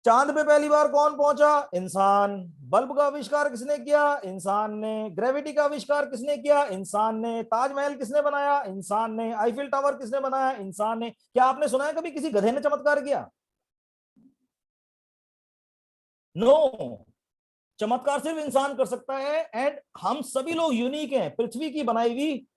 चांद पे पहली बार कौन पहुंचा? इंसान। बल्ब का आविष्कार किसने किया? इंसान ने। ग्रेविटी का आविष्कार किसने किया? इंसान ने। ताजमहल किसने बनाया? इंसान ने। आईफिल टावर किसने बनाया? इंसान ने। क्या आपने सुना है कभी किसी गधे ने चमत्कार किया? नो। चमत्कार सिर्फ इंसान कर सकता है। एंड हम सभी लोग यूनिक हैं। पृथ्वी की बनाई हुई,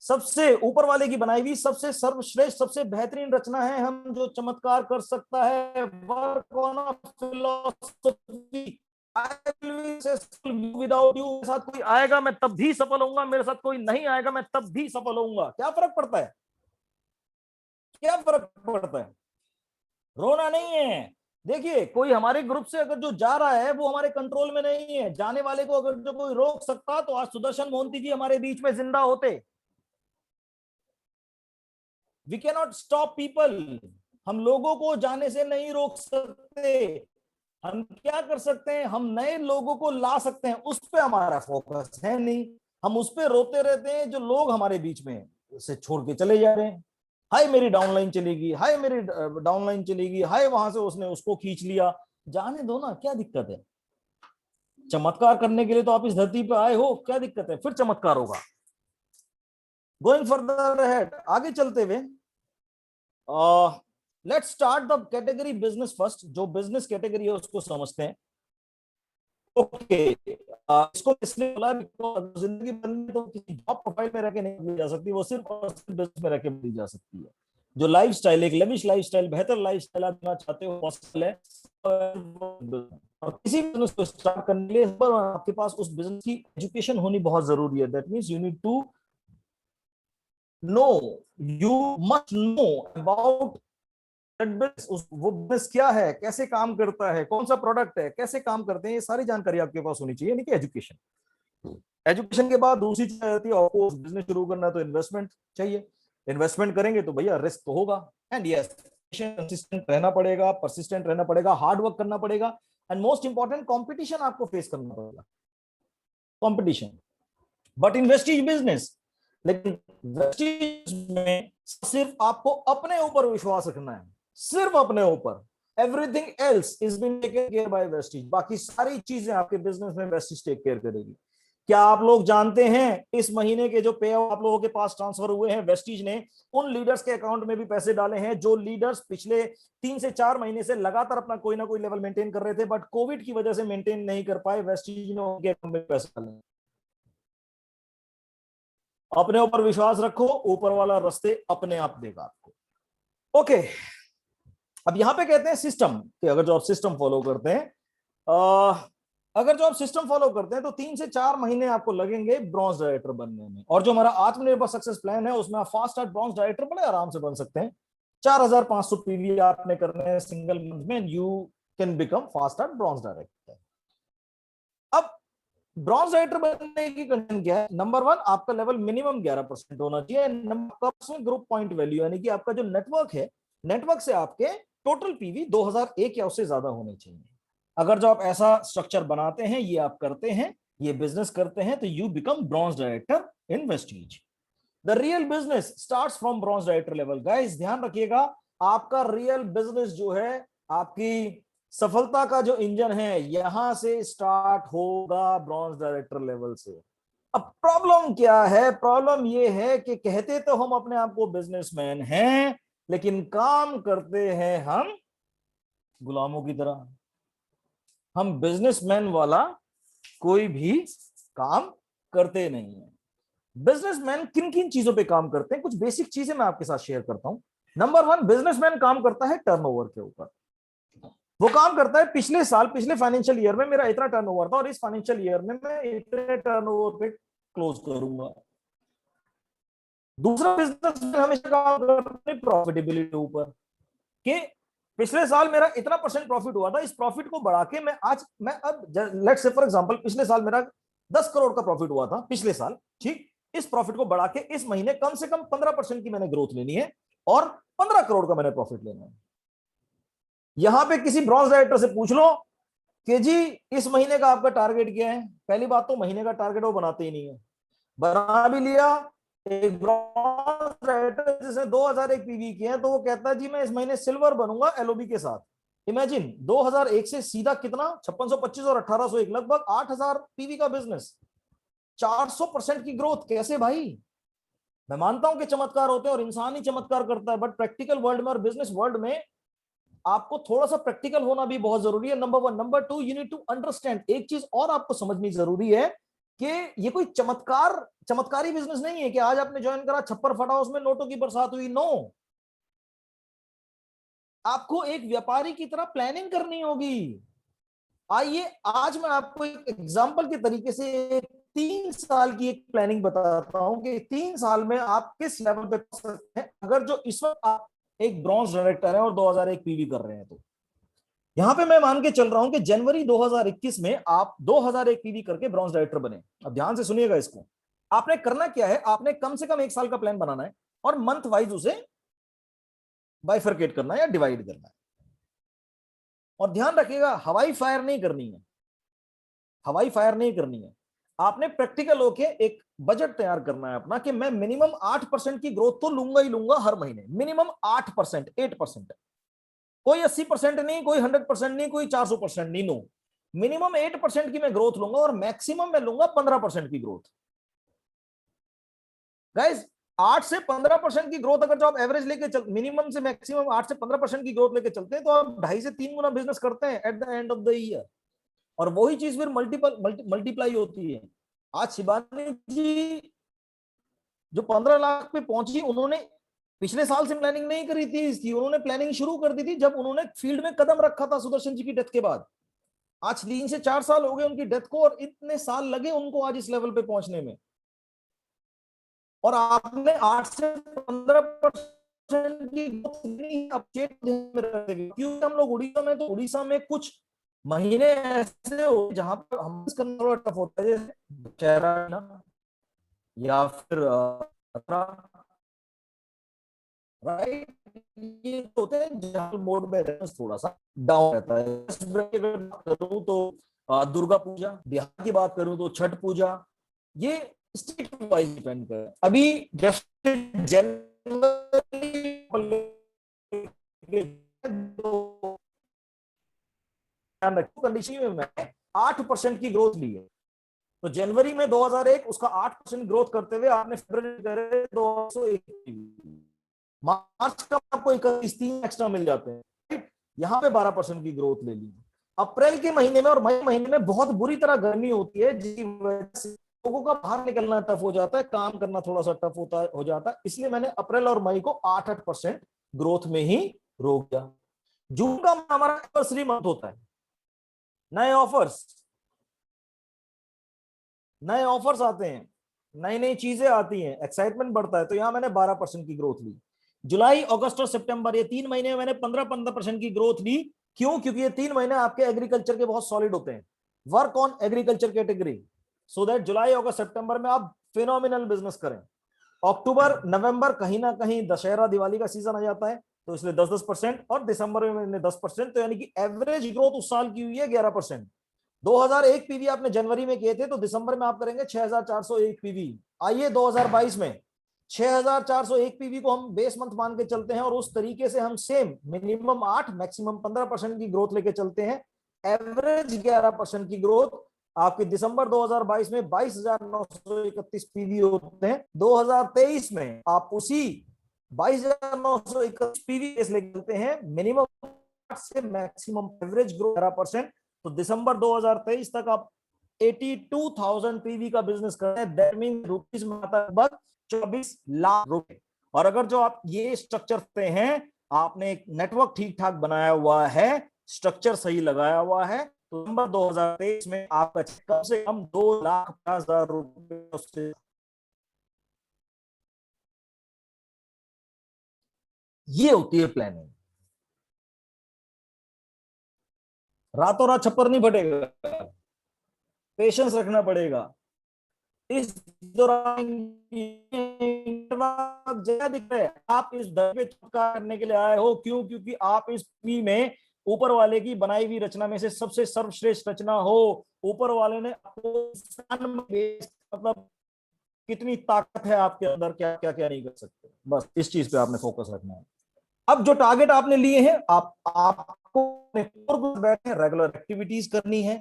सबसे ऊपर वाले की बनाई हुई सबसे सर्वश्रेष्ठ, सबसे बेहतरीन रचना है हम, जो चमत्कार कर सकता है। Work on a philosophy, without you. मेरे साथ कोई आएगा मैं तब भी सफल होऊंगा, मेरे साथ कोई नहीं आएगा मैं तब भी सफल होऊंगा। क्या फर्क पड़ता है? क्या फर्क पड़ता है? रोना नहीं है। देखिए, कोई हमारे ग्रुप से अगर जो जा रहा है वो हमारे कंट्रोल में नहीं है। जाने वाले को अगर जो कोई रोक सकता तो आज सुदर्शन मोहंती जी हमारे बीच में जिंदा होते। We can not stop people. हम लोगों को जाने से नहीं रोक सकते। हम क्या कर सकते हैं? हम नए लोगों को ला सकते हैं। उस पर हमारा फोकस है नहीं। हम उस पर रोते रहते हैं जो लोग हमारे बीच में से छोड़ के चले जा रहे हैं। हाय मेरी डाउनलाइन चलेगी, हाय मेरी डाउनलाइन चलेगी, हाय वहां से उसने उसको खींच लिया। जाने दो ना, क्या दिक्कत है? चमत्कार करने के लिए तो आप इस धरती पे आए हो, क्या दिक्कत है? फिर चमत्कार होगा। गोइंग फर्दर अहेड, आगे चलते हुए, let's start the category business first. जो बिजनेस कैटेगरी है उसको समझते हैं। ओके, इसको इसलिए बोला because जिंदगी बननी तो किसी जॉब प्रोफाइल में रह के नहीं बनी जा सकती, वो सिर्फ और सिर्फ बिजनेस में रह के बनी जा सकती है। जो लाइफस्टाइल, एक लेविश लाइफस्टाइल, बेहतर लाइफस्टाइल आप देना चाहते हो, पॉसिबल है। और किसी बिजनेस को स्टार्ट करने के लिए आपके पास उस बिजनेस की एजुकेशन होनी बहुत जरूरी है। That means you need to know, you must know about वो बिजनेस क्या है, कैसे काम करता है, कौन सा प्रोडक्ट है, कैसे काम करते हैं, ये सारी जानकारी आपके पास होनी चाहिए, यानी कि एजुकेशन। एजुकेशन के बाद दूसरी चीज आती है, ऑफकोर्स बिजनेस शुरू करना तो इन्वेस्टमेंट चाहिए। इन्वेस्टमेंट करेंगे तो भैया रिस्क तो होगा। एंड यस, कंसिस्टेंट रहना पड़ेगा, परसिस्टेंट रहना पड़ेगा, हार्ड वर्क करना पड़ेगा। एंड मोस्ट इंपॉर्टेंट, कंपटीशन आपको फेस करना पड़ेगा। Competition, but in Vestige business, लेकिन वेस्टीज में सिर्फ आपको अपने ऊपर विश्वास रखना है, सिर्फ अपने ऊपर। Everything else is been taken care by Vestige. बाकी सारी चीजें आपके बिजनेस में वेस्टीज टेक केयर करेगी। क्या आप लोग जानते हैं इस महीने के जो पे आप लोगों के पास ट्रांसफर हुए हैं, वेस्टीज ने उन लीडर्स के अकाउंट में भी पैसे डाले हैं जो लीडर्स पिछले 3 से 4 महीने से लगातार अपना कोई ना कोई लेवल मेंटेन कर रहे थे, बट कोविड की वजह से मेंटेन नहीं कर पाए। वेस्टीज ने उनके अकाउंट में पैसे डाले। अपने ऊपर विश्वास रखो, ऊपर वाला रास्ते अपने आप देगा आपको। ओके, अब यहां पे कहते हैं सिस्टम, कि अगर जो आप सिस्टम फॉलो करते हैं, अगर जो आप सिस्टम फॉलो करते हैं तो 3 से 4 महीने आपको लगेंगे ब्रॉन्ज डायरेक्टर बनने में। और जो हमारा आत्मनिर्भर सक्सेस प्लान है उसमें आप फास्ट स्टार्ट ब्रॉन्ज डायरेक्टर बड़े आराम से बन सकते हैं। 4500 पीवी आपने करने हैं सिंगल मंथ में, you can become fast start bronze director. अब ब्रॉन्ज डायरेक्टर बनने की कंडीशन क्या है? नंबर 1, आपका लेवल मिनिमम 11% होना चाहिए। नंबर ग्रुप पॉइंट वैल्यू, यानी कि आपका जो नेटवर्क है, नेटवर्क से आपके टोटल पीवी 2001 या उससे ज्यादा होने चाहिए। अगर जो आप ऐसा स्ट्रक्चर बनाते हैं, ये आप करते हैं, ये बिजनेस करते हैं, तो you become bronze director in Vestige. The real business starts from bronze director level. Guys ध्यान रखिएगा, आपका रियल बिजनेस जो है, आपकी सफलता का जो इंजन है, यहां से स्टार्ट होगा, ब्रॉन्ज डायरेक्टर लेवल से। अब प्रॉब्लम क्या है? प्रॉब्लम ये है कि कहते तो हम अपने आप को बिजनेसमैन हैं, लेकिन काम करते हैं हम गुलामों की तरह। हम बिजनेसमैन वाला कोई भी काम करते नहीं है। बिजनेसमैन किन किन चीजों पे काम करते हैं, कुछ बेसिक चीजें मैं आपके साथ शेयर करता हूं। नंबर 1, बिजनेसमैन काम करता है टर्नओवर के ऊपर। वो काम करता है पिछले साल, पिछले फाइनेंशियल ईयर में मेरा इतना टर्नओवर था और इस फाइनेंशियल ईयर में मैं इतने टर्नओवर पे क्लोज करूंगा। दूसरा बिजनेस में हमेशा काम करते हैं प्रॉफिटेबिलिटी ऊपर, कि पिछले साल मेरा इतना परसेंट प्रॉफिट हुआ था, इस प्रॉफिट को बढ़ा के मैं अब लेट्स से फॉर एग्जांपल पिछले साल मेरा 10 करोड़ का प्रॉफिट हुआ था पिछले साल, ठीक, इस प्रॉफिट को बढ़ा के इस महीने कम से कम 15% की मैंने ग्रोथ लेनी है और 15 करोड़ का मैंने प्रॉफिट लेना है। यहां पे किसी ब्रॉन्ज डायरेक्टर से पूछ लो कि जी इस महीने का आपका टारगेट क्या है, पहली बात तो महीने का टारगेट वो बनाते ही नहीं है। बना भी लिया, एक ब्रॉन्ज राइटर जिसने 2001 पीवी किए हैं तो वो कहता है जी मैं इस महीने सिल्वर बनूंगा एलओबी के साथ। इमेजिन 2001 से सीधा कितना 5625 और 1801 लगभग 8000 पीवी का बिजनेस, 400% की ग्रोथ। कैसे भाई? मैं मानता हूं कि चमत्कार होते हैं और इंसान ही चमत्कार करता है, बट प्रैक्टिकल वर्ल्ड में और बिजनेस वर्ल्ड में आपको थोड़ा सा प्रैक्टिकल होना भी बहुत जरूरी है, number 1। Number 2, you need to understand, एक चीज और आपको समझनी जरूरी है कि ये कोई चमत्कारी बिजनेस नहीं है कि आज आपने ज्वाइन करा, छप्पर फटा, उसमें नोटों की बरसात हुई। नो, आपको एक व्यापारी की तरह प्लानिंग करनी होगी। आइए आज मैं आपको एक एग्जांपल के तरीके से 3 साल की एक प्लानिंग बताता हूं कि 3 साल में आप किस लेवल पे पहुंच सकते हैं अगर जो इस वक्त आप एक ब्रॉन्ज डायरेक्टर है और 2001 पीवी कर रहे हैं। तो यहां पे मैं मान के चल रहा हूं कि जनवरी 2021 में आप 2001 पीवी करके ब्रॉन्ज डायरेक्टर बने। अब ध्यान से सुनिएगा इसको। आपने करना क्या है, आपने कम से कम 1 साल का प्लान बनाना है और मंथ वाइज उसे बाइफरकेट करना है या डिवाइड करना है। और ध्यान रखिएगा, हवाई फायर नहीं करनी है, हवाई फायर नहीं करनी है। आपने प्रैक्टिकल होके एक बजट तैयार करना है अपना कि मैं मिनिमम 8% की ग्रोथ तो लूंगा ही लूंगा हर महीने, मिनिमम 8%, 8%। कोई 80% नहीं, कोई 100% नहीं, कोई 400% नहीं, नो, मिनिमम 8% की मैं ग्रोथ लूंगा और मैक्सिमम मैं लूंगा 15% की ग्रोथ। गाइस 8 से 15% की ग्रोथ अगर जो आप एवरेज लेके चल, मिनिमम से मैक्सिमम 8 से 15% की ग्रोथ लेके चलते हैं तो आप 2.5 से 3 गुना बिजनेस करते हैं at the end of the year. और वही चीज फिर मल्टीप्लाई होती है। आज शिबानी जी जो 15 लाख पे पहुंची, उन्होंने पिछले साल से प्लानिंग नहीं करी थी इसकी, उन्होंने प्लानिंग शुरू कर दी थी जब उन्होंने फील्ड में कदम रखा था सुदर्शन जी की डेथ के बाद। आज 3 से 4 साल हो गए उनकी डेथ को और इतने साल लगे उनको आज इस लेवल पे पहुंचने में। और आपने 8 से 15% की क्योंकि हम लोग उड़ीसा में, तो उड़ीसा में कुछ महीने ऐसे हो जहां पर हम करना थोड़ा टफ होता है, जैसे दशहरा या फिर राइट, ये होते हैं जहां मोड में थोड़ा सा डाउन रहता है। करूं तो दुर्गा पूजा, बिहार की बात करूं तो छठ पूजा, ये स्टेट वाइज डिपेंड कर। अभी जैसे जनवरी कंडीशन में मैं 8% की ग्रोथ ली है, तो जनवरी में 2001 उसका 8% ग्रोथ करते हुए आपने फरवरी करे 201, मार्च का आपको 31 एक्स्ट्रा मिल जाते हैं, यहाँ पे 12% की ग्रोथ ले ली। अप्रैल के महीने में और मई महीने में बहुत बुरी तरह गर्मी होती है जिसकी वजह से लोगों का बाहर निकलना टफ हो जाता है, काम करना थोड़ा सा टफ हो जाता है, इसलिए मैंने अप्रैल और मई को 8% ग्रोथ में ही रोक दिया। जून का हमारा एनिवर्सरी मंथ होता है, नए ऑफर्स आते हैं, नई नई चीजें आती हैं, एक्साइटमेंट बढ़ता है, तो यहां मैंने 12% की ग्रोथ ली। जुलाई, अगस्त और सितंबर, ये 3 महीने में मैंने 15% की ग्रोथ ली। क्यों? क्योंकि ये 3 महीने आपके एग्रीकल्चर के बहुत सॉलिड होते हैं, work on agriculture category, so that जुलाई, अगस्त, सितंबर में आप फिनोमिनल बिजनेस करें। अक्टूबर, नवंबर कहीं ना कहीं दशहरा, दिवाली का सीजन आ जाता है, तो इसलिए 10-10%, और दिसंबर में मैंने 10%, तो यानी कि एवरेज ग्रोथ उस साल की हुई है 11%। 2001 पीवी आपने जनवरी में किए थे, तो दिसंबर में आप करेंगे 6401 पीवी। आइए 2022 में 6401 पीवी को हम बेस मंथ मान के चलते हैं और उस तरीके से हम सेम मिनिमम 8 मैक्सिमम 15% की ग्रोथ लेके चलते हैं, एवरेज 11% की ग्रोथ आपके दिसंबर 2022 में 22,931 पीवी होते हैं। 2023 में आप उसी 22,931 पीवी लेके चलते हैं, मिनिमम से मैक्सिमम एवरेज ग्रोथ 11%। तो दिसंबर 2023 तक आप 82,000 पीवी का बिजनेस करते हैं, दैट मीन रुपीज में आता है लगभग 24 लाख रुपए। और अगर जो आप ये स्ट्रक्चर करते हैं, आपने एक नेटवर्क ठीक ठाक बनाया हुआ है, स्ट्रक्चर सही लगाया हुआ है तो नवंबर 2023 में आपका कम से कम 2,50,000 रुपए उससे ये होती है प्लानिंग। रातों रात छप्पर नहीं फटेगा, पेशेंस रखना पड़ेगा। इस दौरान जगह दिख रहा है, आप इस दर पे चुका करने के लिए आए हो। क्यों? क्योंकि आप इस पी में ऊपर वाले की बनाई हुई रचना में से सबसे सर्वश्रेष्ठ रचना हो। ऊपर वाले ने आपको मतलब कितनी ताकत है आपके अंदर, क्या क्या क्या नहीं कर सकते, बस इस चीज पे आपने फोकस रखना है। अब जो टारगेट आपने लिए हैं, आपको बैठे रेगुलर एक्टिविटीज करनी है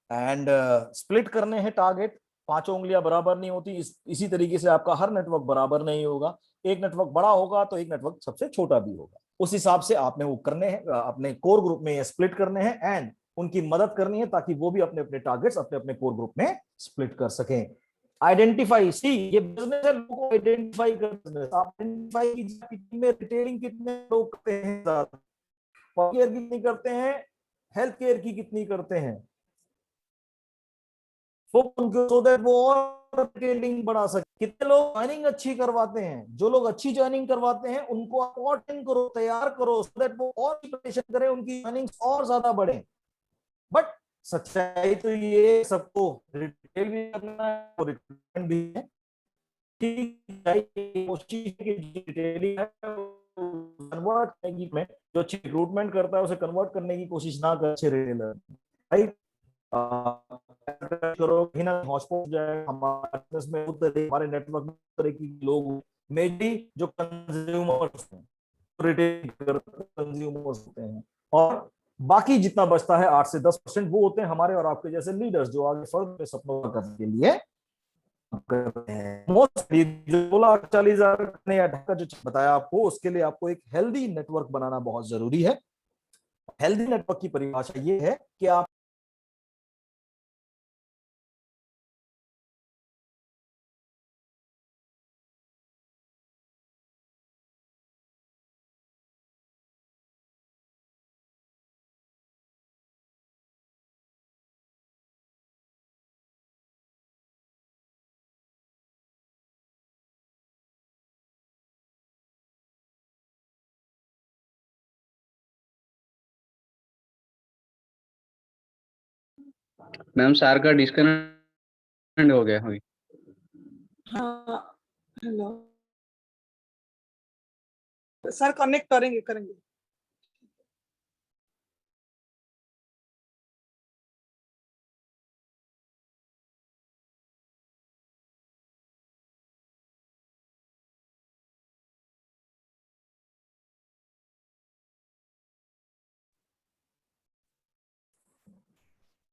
एंड स्प्लिट करने हैं टारगेट। पांचों उंगलियां बराबर नहीं होती, इसी तरीके से आपका हर नेटवर्क बराबर नहीं होगा। एक नेटवर्क बड़ा होगा तो एक नेटवर्क सबसे छोटा भी होगा। उस हिसाब से आपने वो करने हैं, अपने कोर ग्रुप में स्प्लिट करने हैं एंड उनकी मदद करनी है ताकि वो भी अपने अपने टारगेट्स अपने अपने कोर ग्रुप में स्प्लिट कर सकें। आइडेंटिफाई, सी ये बिजनेस है, लोगों को आइडेंटिफाई कर, आइडेंटिफाई कीजिए में रिटेलिंग कितने लोग करते हैं, केयर कितनी करते हैं, हेल्थ केयर की कितनी करते हैं, सो दैट वो और रिटेलिंग बढ़ा सके। कितने लोग ज्वाइनिंग अच्छी करवाते हैं, जो लोग अच्छी ज्वाइनिंग करवाते हैं उनको अपॉर्टिंग करो, तैयार करो सो दैट वो और प्रिपरेशन करें, उनकी ज्वाइनिंग और ज्यादा बढ़े। बट सच्चाई तो ये सबको रिटेल भी करना है और रिक्रूटमेंट भी है। कोशिश कन्वर्ट करने की में जो अच्छी रिक्रूटमेंट करता है उसे कन्वर्ट करने की कोशिश ना कर, अच्छे रिटेलर राइट करो कि ना हॉटस्पॉट जाए हमारे में, हमारे नेटवर्क में तरह की लोग मेनली जो कंज्यूमर्स हैं, रिटेल कंज्यूमर्स होते हैं, और बाकी जितना बचता है 8 से 10% वो होते हैं हमारे और आपके जैसे लीडर्स जो आगे फर्दर सपनों का करने के लिए करते हैं। मोस्टली जो 2,40,000 या ढाका जो बताया आपको, उसके लिए आपको एक हेल्दी नेटवर्क बनाना बहुत जरूरी है। हेल्दी नेटवर्क की परिभाषा ये है कि आप मैम सार का डिस्कनेक्ट हो गया अभी। हाँ हेलो सर, कनेक्ट करेंगे करेंगे।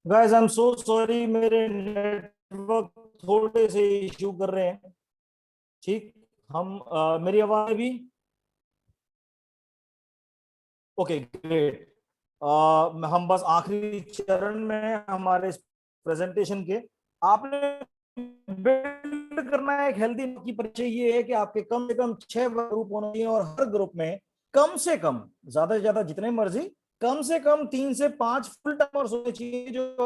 Guys I am so sorry, मेरे नेटवर्क थोड़े से इश्यू कर रहे हैं। ठीक, हम मेरी आवाज भी ओके ग्रेट। हम बस आखिरी चरण में हैं हमारे प्रेजेंटेशन के। आपने बिल्ड करना है एक हेल्दी की परिचय ये है कि आपके कम से कम 6 ग्रुप होने चाहिए और हर ग्रुप में कम से कम, ज्यादा से ज्यादा जितने मर्जी, कम से कम 3 से 5 फुल टाइमर्स होने चाहिए जो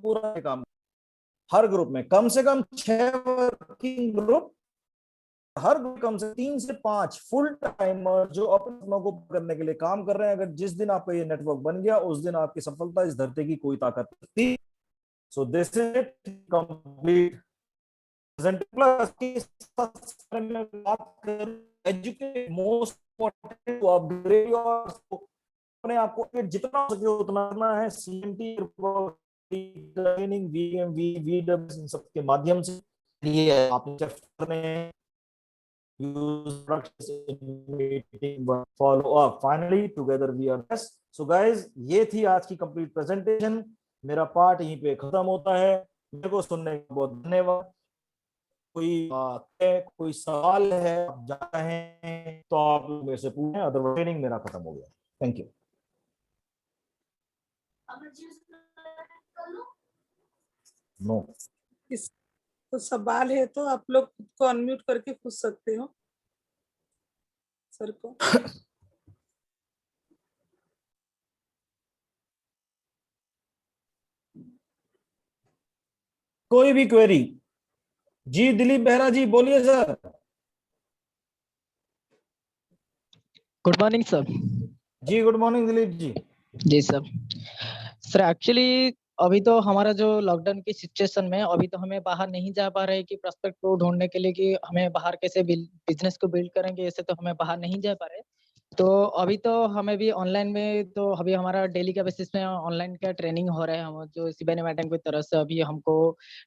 पूरा काम। हर ग्रुप में कम से कम 6 वर्किंग ग्रुप, हर ग्रुप कम से 3 से 5 फुल टाइमर जो अपने को करने के लिए काम कर रहे हैं। अगर जिस दिन आपका ये नेटवर्क बन गया उस दिन आपकी सफलता इस धरती की कोई ताकत नहीं। So this is it complete plus की बात कर educate most important to upgrade your, अपने आपको जितना हो सके उतना करना है। सीएमटी ट्रेनिंग वीएमवी वीडब्ल्यूएस इन सब के माध्यम से ये आपने चेक करने हैं। follow up finally together we are best। so guys ये थी आज की कंप्लीट प्रेजेंटेशन। मेरा पार्ट यहीं पे खत्म होता है। मेरे को सुनने का बहुत धन्यवाद। कोई बात है, कोई सवाल है आप जानते हैं तो आप मेरे से पूछें, अदरवाइज ट्रेनिंग मेरा खत्म हो गया। Thank you. नो इस तो सवाल है तो आप लोग खुद को अनम्यूट करके पूछ सकते हो सर को। कोई भी क्वेरी। जी दिलीप बेहरा जी बोलिए सर। Good morning sir. जी गुड मॉर्निंग दिलीप जी। जी सर। सर एक्चुअली अभी तो हमारा जो लॉकडाउन की सिचुएशन में अभी तो हमें बाहर नहीं जा पा रहे कि प्रोस्पेक्ट को ढूंढने के लिए कि हमें बाहर कैसे बिजनेस को बिल्ड करेंगे, ऐसे तो हमें बाहर नहीं जा पा रहे। तो अभी तो हमें भी ऑनलाइन में तो अभी हमारा डेली का बेसिस में ऑनलाइन का ट्रेनिंग हो रहा है। हम जो शिबानी मैडम की तरफ से अभी हमको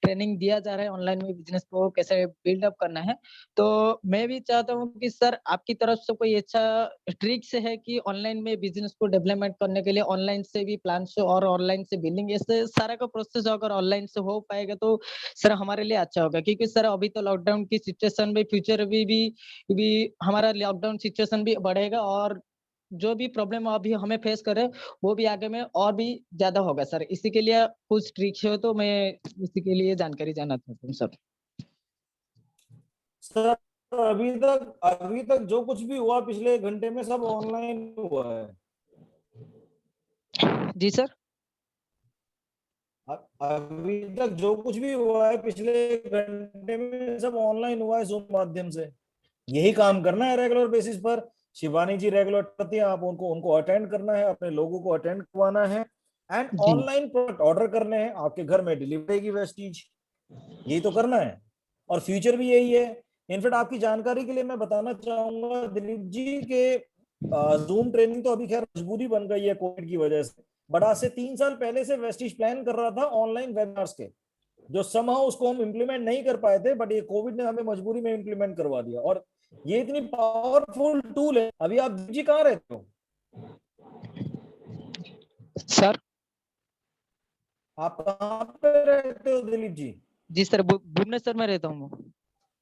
ट्रेनिंग दिया जा रहा है ऑनलाइन में बिजनेस को कैसे बिल्ड अप करना है। तो मैं भी चाहता हूँ कि सर आपकी तरफ से कोई अच्छा ट्रिक्स है कि ऑनलाइन में बिजनेस को डेवलपमेंट करने के लिए ऑनलाइन से भी प्लान से और ऑनलाइन से बिलिंग, ऐसे सारा का प्रोसेस अगर ऑनलाइन से हो पाएगा तो सर हमारे लिए अच्छा होगा। क्योंकि सर अभी तो लॉकडाउन की सिचुएशन में फ्यूचर भी हमारा लॉकडाउन सिचुएशन भी बढ़ेगा और जो भी प्रॉब्लम अभी हमें फेस कर रहे हैं वो भी आगे में और भी ज्यादा होगा सर। इसी के लिए कुछ ट्रिक्स हो तो मैं इसी के लिए जानकारी जानना चाहता हूँ सर। सर अभी तक जो कुछ भी हुआ पिछले 1 घंटे में सब ऑनलाइन हुआ है। जी सर। अभी तक जो कुछ भी हुआ है पिछले 1 घंटे में सब ऑनलाइन हुआ है, जूम माध्यम से। यही काम करना है रेगुलर बेसिस पर। शिवानी जी रेगुलर करती है, आप उनको उनको अटेंड करना है, अपने लोगों को अटेंड करवाना है एंड जी ऑनलाइन प्रोडक्ट ऑर्डर करने हैं, आपके घर में डिलीवरी की वेस्टीज। यही तो करना है और फ्यूचर भी यही है। इनफैक्ट आपकी जानकारी के लिए मैं बताना चाहूंगा दिलीप जी के जूम ट्रेनिंग तो अभी खैर मजबूरी बन गई है कोविड की वजह से, बट आज से 3 साल पहले से वेस्टीज प्लान कर रहा था ऑनलाइन वेबिनार्स के, जो समहाउ उसको हम इम्प्लीमेंट नहीं कर पाए थे, बट ये कोविड ने हमें मजबूरी में इम्प्लीमेंट करवा दिया। और ये इतनी पावरफुल टूल है। अभी आप जी कहाँ रहते हो? सर। आप कहाँ पे रहते हो दिलीप जी? जी सर भुवनेश्वर में रहता हूँ।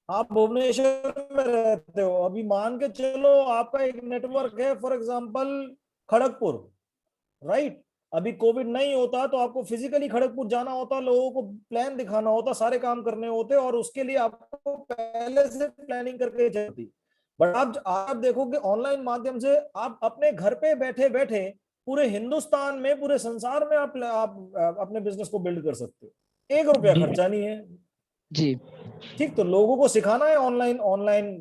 आप भुवनेश्वर में रहते हो। अभी मान के चलो आपका एक नेटवर्क है फॉर एग्जांपल खड़गपुर, राइट? अभी कोविड नहीं होता तो आपको फिजिकली खड़गपुर जाना होता, लोगों को प्लान दिखाना होता, सारे काम करने होते और उसके लिए आपको पहले से प्लानिंग करके चलती। बट आप देखोगे ऑनलाइन माध्यम से आप अपने घर पे बैठे बैठे पूरे हिंदुस्तान में, पूरे संसार में आप अपने बिजनेस को बिल्ड कर सकते हो। 1 रुपया जी खर्चा नहीं है। जी ठीक, तो लोगों को सिखाना है, ऑनलाइन ऑनलाइन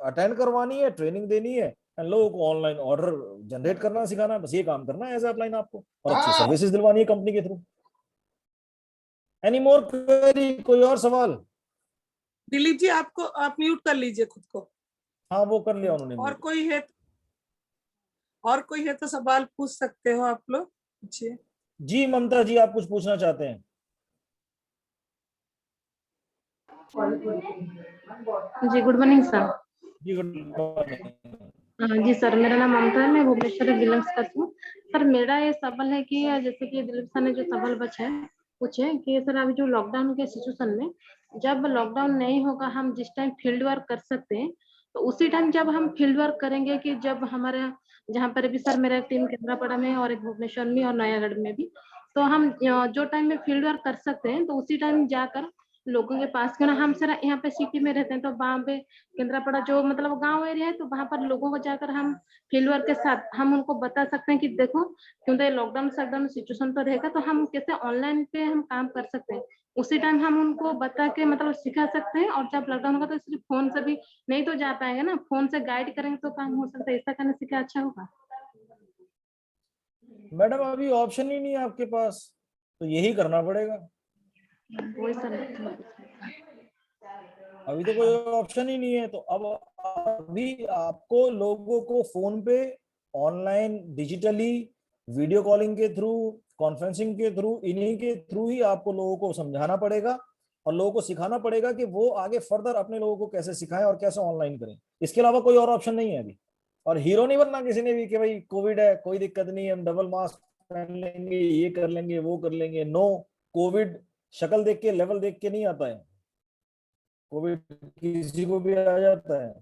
अटेंड करवानी है, ट्रेनिंग देनी है एंड लोगों को ऑनलाइन ऑर्डर जनरेट करना सिखाना है। बस ये काम करना है एज अपलाइन आपको, और अच्छी सर्विसेज दिलवानी है कंपनी के थ्रू। Any more query? कोई और सवाल? दिलीप जी आपको आप म्यूट कर लीजिए खुद को। हाँ वो कर लिया उन्होंने और mute। कोई है तो सवाल पूछ सकते हो आप लोग, पूछिए। जी ममता जी आप कुछ पूछना चाहते हैं? जी गुड मॉर्निंग सर। जी गुड मॉर्निंग। जी सर, मेरा नाम ममता है, मैं भुवनेश्वर से बिलोंग्स करती हूँ। सर मेरा ये सवाल है कि जैसे कि दिलीप सर ने जो सवाल पूछे कि सर अभी जो लॉकडाउन के सिचुएशन में, जब लॉकडाउन नहीं होगा हम जिस टाइम फील्ड वर्क कर सकते हैं, तो उसी टाइम जब हम फील्ड वर्क करेंगे कि जब हमारे जहाँ पर भी सर मेरा टीम केंद्रापड़ा में और एक भुवनेश्वर में और नयागढ़ में भी, तो हम जो टाइम में फील्ड वर्क कर सकते हैं तो उसी टाइम जाकर लोगों के पास, क्यों ना हम सर यहाँ पे सिटी में रहते हैं तो वहाँ पे केंद्रापड़ा जो मतलब गांव एरिया है, तो वहां पर लोगों को जाकर हम फील्ड वर्क के साथ हम उनको बता सकते हैं कि देखो क्योंकि लॉकडाउन शॉकडाउन सिचुएशन तो रहेगा, तो हम कैसे ऑनलाइन पे हम काम कर सकते हैं, उसी टाइम हम उनको बता के मतलब सिखा सकते हैं। और जब लॉकडाउन होगा तो सिर्फ फोन से भी नहीं तो जा पाएंगे ना, फोन से गाइड करेंगे तो काम हो सकता है, ऐसा करने से क्या अच्छा होगा? मैडम अभी ऑप्शन ही नहीं है आपके पास, तो यही करना पड़ेगा। वही सर। अभी तो कोई ऑप्शन ही नहीं है, तो अब अभी आपको लोगों को फोन पे ऑनलाइन डिजिटली वीडियो कॉलिंग के थ्रू, कॉन्फ्रेंसिंग के थ्रू, इन्हीं के थ्रू ही आपको लोगों को समझाना पड़ेगा और लोगों को सिखाना पड़ेगा कि वो आगे फर्दर अपने लोगों को कैसे सिखाएं और कैसे ऑनलाइन करें। इसके अलावा कोई और ऑप्शन नहीं है अभी। और हीरो नहीं बनना किसी ने भी कि भाई कोविड है कोई दिक्कत नहीं, हम डबल मास्क पहन लेंगे, ये कर लेंगे, वो कर लेंगे। नो, कोविड शक्ल देख के लेवल देख के नहीं आता है, कोविड किसी को भी आ जाता है।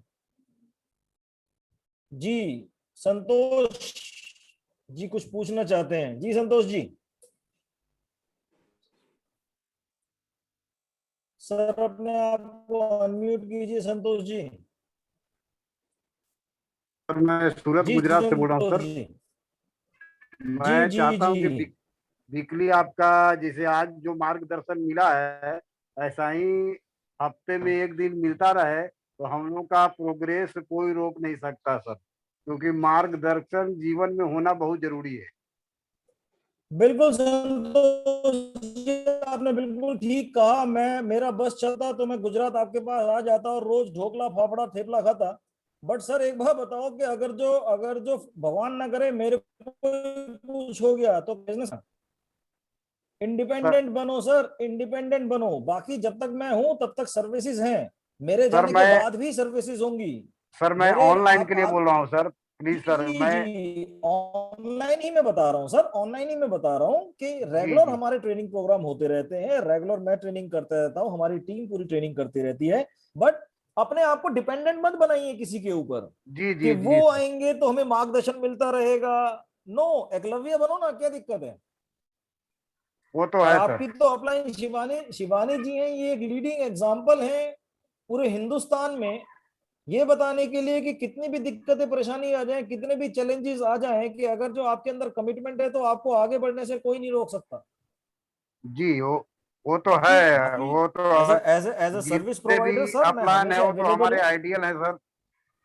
जी संतोष जी कुछ पूछना चाहते हैं? जी संतोष जी। सर अपने आप को अनम्यूट कीजिए संतोष जी। सर मैं सूरत जी गुजरात से बोल रहा हूँ संतोष सर। जी। जी मैं जी चाहता हूँ जी। कि वीकली आपका जैसे आज जो मार्गदर्शन मिला है, ऐसा ही हफ्ते में एक दिन मिलता रहे तो हम लोग का प्रोग्रेस कोई रोक नहीं सकता सर, क्योंकि मार्गदर्शन जीवन में होना बहुत जरूरी है। बिल्कुल संतोष जी, आपने बिल्कुल ठीक कहा। मैं मेरा बस चलता तो मैं गुजरात आपके पास आ जाता और रोज ढोकला फाफड़ा थेपला खाता। बट सर एक बात बताओ कि अगर जो भगवान ना करे मेरे को कुछ हो गया तो बिजनेस सर इंडिपेंडेंट बनो सर, इंडिपेंडेंट बनो। बाकी जब तक मैं हूं तब तक सर्विसेज हैं, मेरे सर जाने के मैं बाद भी सर्विसेज होंगी। सर मैं मेरे ऑनलाइन के लिए आप बोल रहा हूँ सर, प्लीज सर। जी मैं जी, ऑनलाइन ही मैं बता रहा हूँ सर, ऑनलाइन ही मैं बता रहा हूँ कि जी रेगुलर जी हमारे ट्रेनिंग प्रोग्राम होते रहते हैं, रेगुलर मैं ट्रेनिंग करता रहता हूँ, हमारी टीम पूरी ट्रेनिंग करती रहती है। बट अपने आप को डिपेंडेंट मत बनाइए किसी के ऊपर जी कि जी जी वो सर, आएंगे तो हमें मार्गदर्शन मिलता रहेगा। नो, एकलव्य बनो ना, क्या दिक्कत है। वो तो और है सर। आपकी तो अपलाइन शिवानी शिवानी जी हैं, ये एक लीडिंग एग्जाम्पल है पूरे हिंदुस्तान में, ये बताने के लिए कि कितनी भी दिक्कतें परेशानी आ जाए, कितने भी चैलेंजेस आ जाए, कि अगर जो आपके अंदर कमिटमेंट है तो आपको आगे बढ़ने से कोई नहीं रोक सकता। जी वो तो है, बाकी वो तो एज है। एज ए सर्विस जितने प्रोवाइडर भी सर मैं अपलाइन है हमेशा वो तो अवेलेबल हमारे हूँ। आइडियल है सर।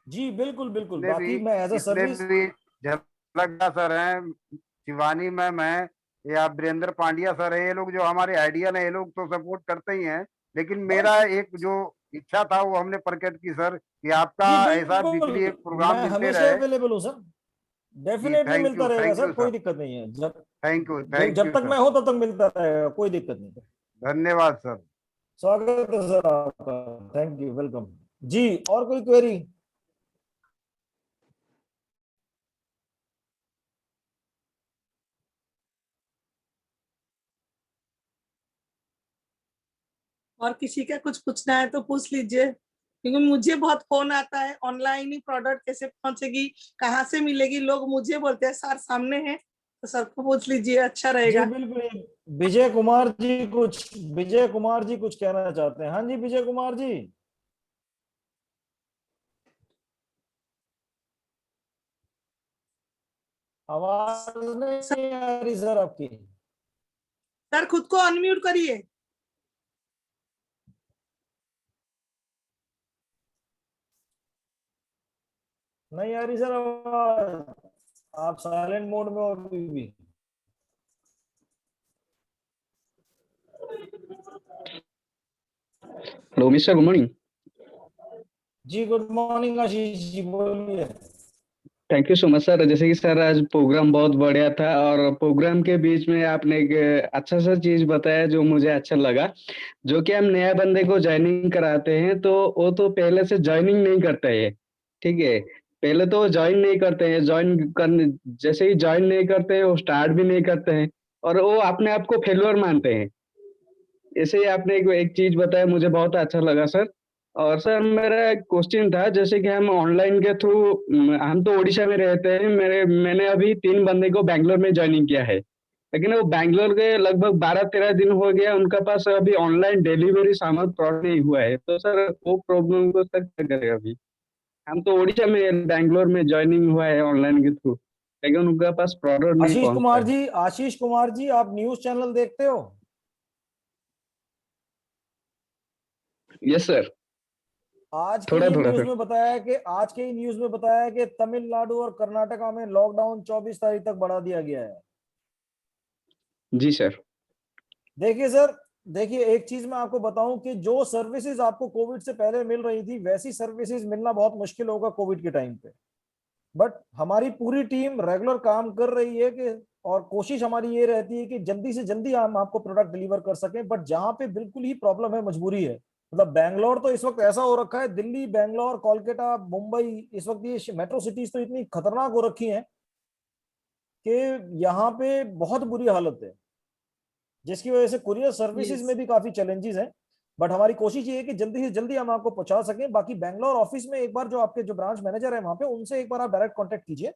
जी बिल्कुल बिल्कुल, जितने भी बाकी मैं एज ए जितने सर्विस। भी झलक सर हैं, शिवानी मैम है, या वीरेंद्र पांड्या सर है, ये लोग जो हमारे आइडियल है, ये लोग तो सपोर्ट करते ही हैं। लेकिन मेरा बस एक जो इच्छा था वो हमने प्रकट की सर, कि आपका जी ऐसा बिल्कुल, वीकली एक प्रोग्राम मैं मिलते हमेशा रहे। अवेलेबल हूँ सर, जी डेफिनेटली मिलता रहेगा थैंक सर, यू कोई सर, दिक्कत नहीं है। जब थैंक जब यू तक सर। मैं हूं तब तक मिलता रहेगा, कोई दिक्कत नहीं। धन्यवाद सर। स्वागत है सर आपका, थैंक यू, वेलकम। जी, और कोई क्वेरी? और किसी का कुछ पूछना है तो पूछ लीजिए, क्योंकि मुझे बहुत फोन आता है, ऑनलाइन ही प्रोडक्ट कैसे पहुंचेगी, कहाँ से मिलेगी, लोग मुझे बोलते हैं सर सामने है, तो सर को पूछ लीजिए, अच्छा जी रहेगा। बिल्कुल, विजय कुमार जी कुछ कहना चाहते हैं। हाँ जी विजय कुमार जी, आवाज सर, नहीं आ रही सर आपकी। सर खुद को अनम्यूट करिए। नहीं आ रही सर आवाज, आप साइलेंट मोड में हो अभी भी। Hello mister, good morning. जी गुड मॉर्निंग आशीष जी, बोलिए। Thank you so much sir. जैसे कि सर आज प्रोग्राम बहुत बढ़िया था, और प्रोग्राम के बीच में आपने एक अच्छा सा चीज बताया जो मुझे अच्छा लगा। जो कि हम नया बंदे को ज्वाइनिंग कराते हैं तो वो तो पहले से ज्वाइनिंग नहीं करता है, ठीक है। पहले तो वो ज्वाइन नहीं करते हैं, ज्वाइन करने जैसे ही ज्वाइन नहीं करते हैं वो स्टार्ट भी नहीं करते हैं, और वो अपने आप को फेल्योर मानते हैं। ऐसे ही आपने एक चीज बताया, मुझे बहुत अच्छा लगा सर। और सर मेरा एक क्वेश्चन था, जैसे कि हम ऑनलाइन के थ्रू, हम तो उड़ीसा में रहते हैं, मैंने अभी 3 बंदे को बैंगलोर में ज्वाइनिंग किया है। लेकिन वो बैंगलोर के लगभग 12-13 दिन हो गया, उनका पास अभी ऑनलाइन डिलीवरी सामान प्रोवाइड नहीं हुआ है। तो सर वो प्रॉब्लम को सर क्या करें अभी। हम तो उड़ीसा में बैंगलोर में ज्वाइनिंग हुआ है ऑनलाइन के थ्रू, लेकिन उनका पास प्रोडक्ट नहीं पहुंचता है। आशीष कुमार जी, आप न्यूज चैनल देखते हो? यस सर, थोड़ा थोड़ा सर। आज के ही न्यूज में बताया है कि तमिलनाडु और कर्नाटका में लॉकडाउन 24 तारीख तक बढ़ा दिया गया है। जी सर। देखिए सर, देखिए एक चीज मैं आपको बताऊं कि जो सर्विसेज आपको कोविड से पहले मिल रही थी वैसी सर्विसेज मिलना बहुत मुश्किल होगा कोविड के टाइम पे। बट हमारी पूरी टीम रेगुलर काम कर रही है कि, और कोशिश हमारी ये रहती है कि जल्दी से जल्दी हम आपको प्रोडक्ट डिलीवर कर सकें। बट जहां पे बिल्कुल ही प्रॉब्लम है, मजबूरी है, मतलब बैंगलोर तो इस वक्त ऐसा हो रखा है, दिल्ली, बैंगलोर, कोलकाता, मुंबई, इस वक्त ये मेट्रो सिटीज तो इतनी खतरनाक हो रखी हैं कि यहाँ पे बहुत बुरी हालत है, जिसकी वजह से कुरियर सर्विसेज यस, में भी काफी चैलेंजेस हैं। बट हमारी कोशिश ये है कि जल्दी से जल्दी हम आपको पहुंचा सकें। बाकी बैंगलोर ऑफिस में एक बार जो आपके जो ब्रांच मैनेजर है वहां पे, उनसे एक बार आप डायरेक्ट कांटेक्ट कीजिए,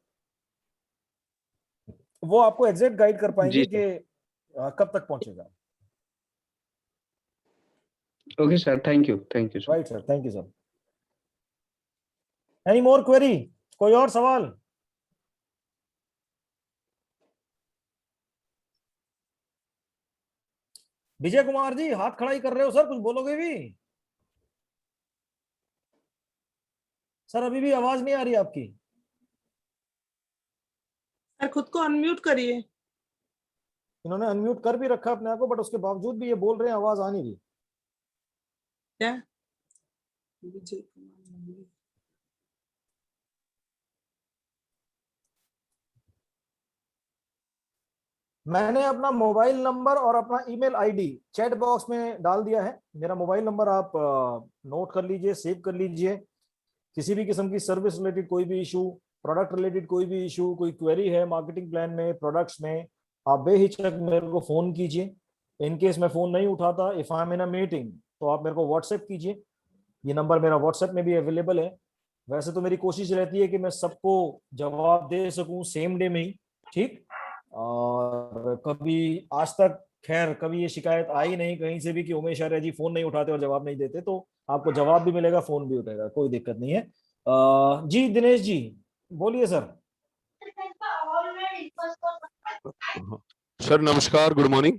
वो आपको एग्जैक्ट गाइड कर जी पाएंगे सर। कि कब तक पहुंचेगा। Okay sir, thank you sir. Right sir, thank you sir. Any more query? कोई और सवाल? विजय कुमार जी हाथ खड़ा ही कर रहे हो सर, कुछ बोलोगे भी? सर अभी भी आवाज नहीं आ रही आपकी। सर खुद को अनम्यूट करिए। इन्होंने अनम्यूट कर भी रखा अपने आप को, बट उसके बावजूद भी ये बोल रहे हैं, आवाज आ नहीं रही। क्या विजय कुमार? मैंने अपना मोबाइल नंबर और अपना ईमेल आईडी चैट बॉक्स में डाल दिया है। मेरा मोबाइल नंबर आप नोट कर लीजिए, सेव कर लीजिए। किसी भी किस्म की सर्विस रिलेटेड कोई भी इशू, प्रोडक्ट रिलेटेड कोई भी इशू, कोई क्वेरी है मार्केटिंग प्लान में, प्रोडक्ट्स में, आप बेहिचक मेरे को फोन कीजिए। इन केस मैं फोन नहीं उठाता, if I am in a meeting, तो आप मेरे को व्हाट्सएप कीजिए। ये नंबर मेरा व्हाट्सएप में भी अवेलेबल है। वैसे तो मेरी कोशिश रहती है कि मैं सबको जवाब दे सकूं सेम डे में ही, ठीक। और कभी आज तक खैर कभी ये शिकायत आई नहीं कहीं से भी कि उमेश आर्य जी फोन नहीं उठाते और जवाब नहीं देते। तो आपको जवाब भी मिलेगा, फोन भी उठेगा, कोई दिक्कत नहीं है। जी दिनेश जी बोलिए सर। सर नमस्कार, गुड मॉर्निंग।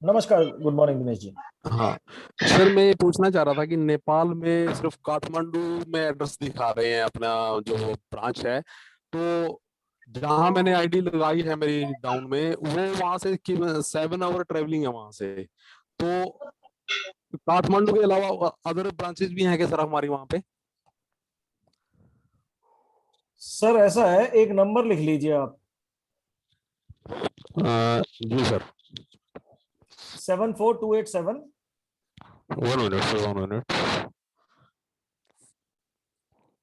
नमस्कार, गुड मॉर्निंग दिनेश जी। हाँ सर, मैं ये पूछना चाह रहा था कि नेपाल में सिर्फ काठमांडू में एड्रेस दिखा रहे हैं अपना जो ब्रांच है, तो जहाँ मैंने आईडी लगाई है मेरी डाउन में, वो वहां से 7 आवर ट्रेवलिंग है वहां से। तो काठमांडू के अलावा अदर ब्रांचेस भी हैं क्या सर हमारी वहां पे? सर ऐसा है, एक नंबर लिख लीजिए आप। जी sir. 74287 1 minute sir, 1 minute.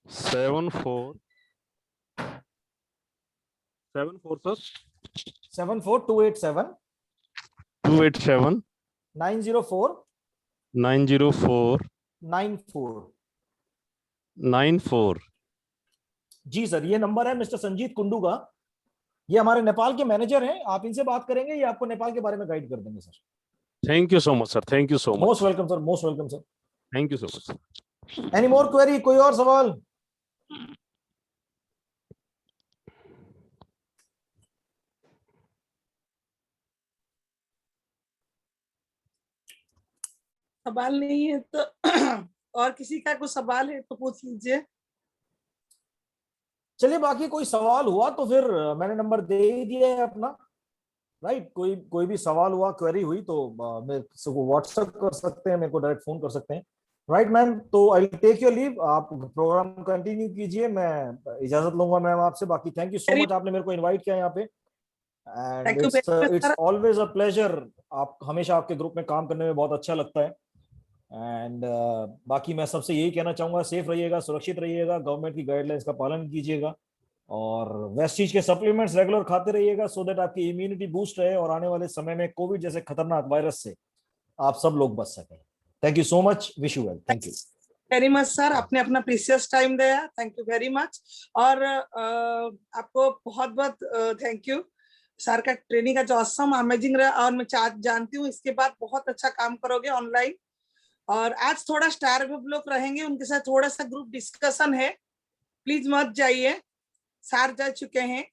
74 sir 74287 287 904 904 94। 94। जी सर, ये नंबर है मिस्टर संजीत कुंडू का। ये हमारे नेपाल के मैनेजर हैं, आप इनसे बात करेंगे, ये आपको नेपाल के बारे में गाइड कर देंगे sir. Thank you so much sir, thank you so much. Most welcome sir, most welcome sir. Thank you so much. Any more query, कोई और सवाल? सवाल नहीं है तो और किसी का कोई सवाल है तो पूछ लीजिए। चलिए, बाकी कोई सवाल हुआ तो फिर मैंने नंबर दे ही दिया है अपना, राइट। कोई भी सवाल हुआ, क्वेरी हुई तो मेरे को व्हाट्सएप कर सकते हैं, मेरे को डायरेक्ट फोन कर सकते हैं, राइट मैम। तो I will take your leave, आप प्रोग्राम कंटिन्यू कीजिए, मैं इजाजत लूंगा मैम आपसे। बाकी थैंक यू सो मच, आपने मेरे को इनवाइट किया यहाँ पे, and thank you it's always a pleasure. आप हमेशा आपके ग्रुप में काम करने में बहुत अच्छा लगता है। एंड बाकी मैं सबसे यही कहना चाहूंगा, सेफ रहिएगा, सुरक्षित रहिएगा, गवर्नमेंट की गाइडलाइंस का पालन कीजिएगा, और वेस्टीज के सप्लीमेंट्स रेगुलर खाते रहिएगा, सो दैट आपकी इम्यूनिटी बूस्ट रहे और आने वाले समय में कोविड जैसे खतरनाक वायरस से आप सब लोग बच सकें। Thank you so much, wish you well, thank you very much sir, आपने अपना प्रीशियस टाइम दिया, थैंक यू वेरी मच। और आपको बहुत बहुत थैंक यू। सर का ट्रेनिंग का जो ऑसम अमेजिंग रहा, और मैं जानती हूँ इसके बाद बहुत अच्छा काम करोगे ऑनलाइन। और आज थोड़ा स्टार ग्रुप लोग रहेंगे, उनके साथ थोड़ा सा ग्रुप डिस्कशन है, प्लीज मत जाइए, सर जा चुके हैं।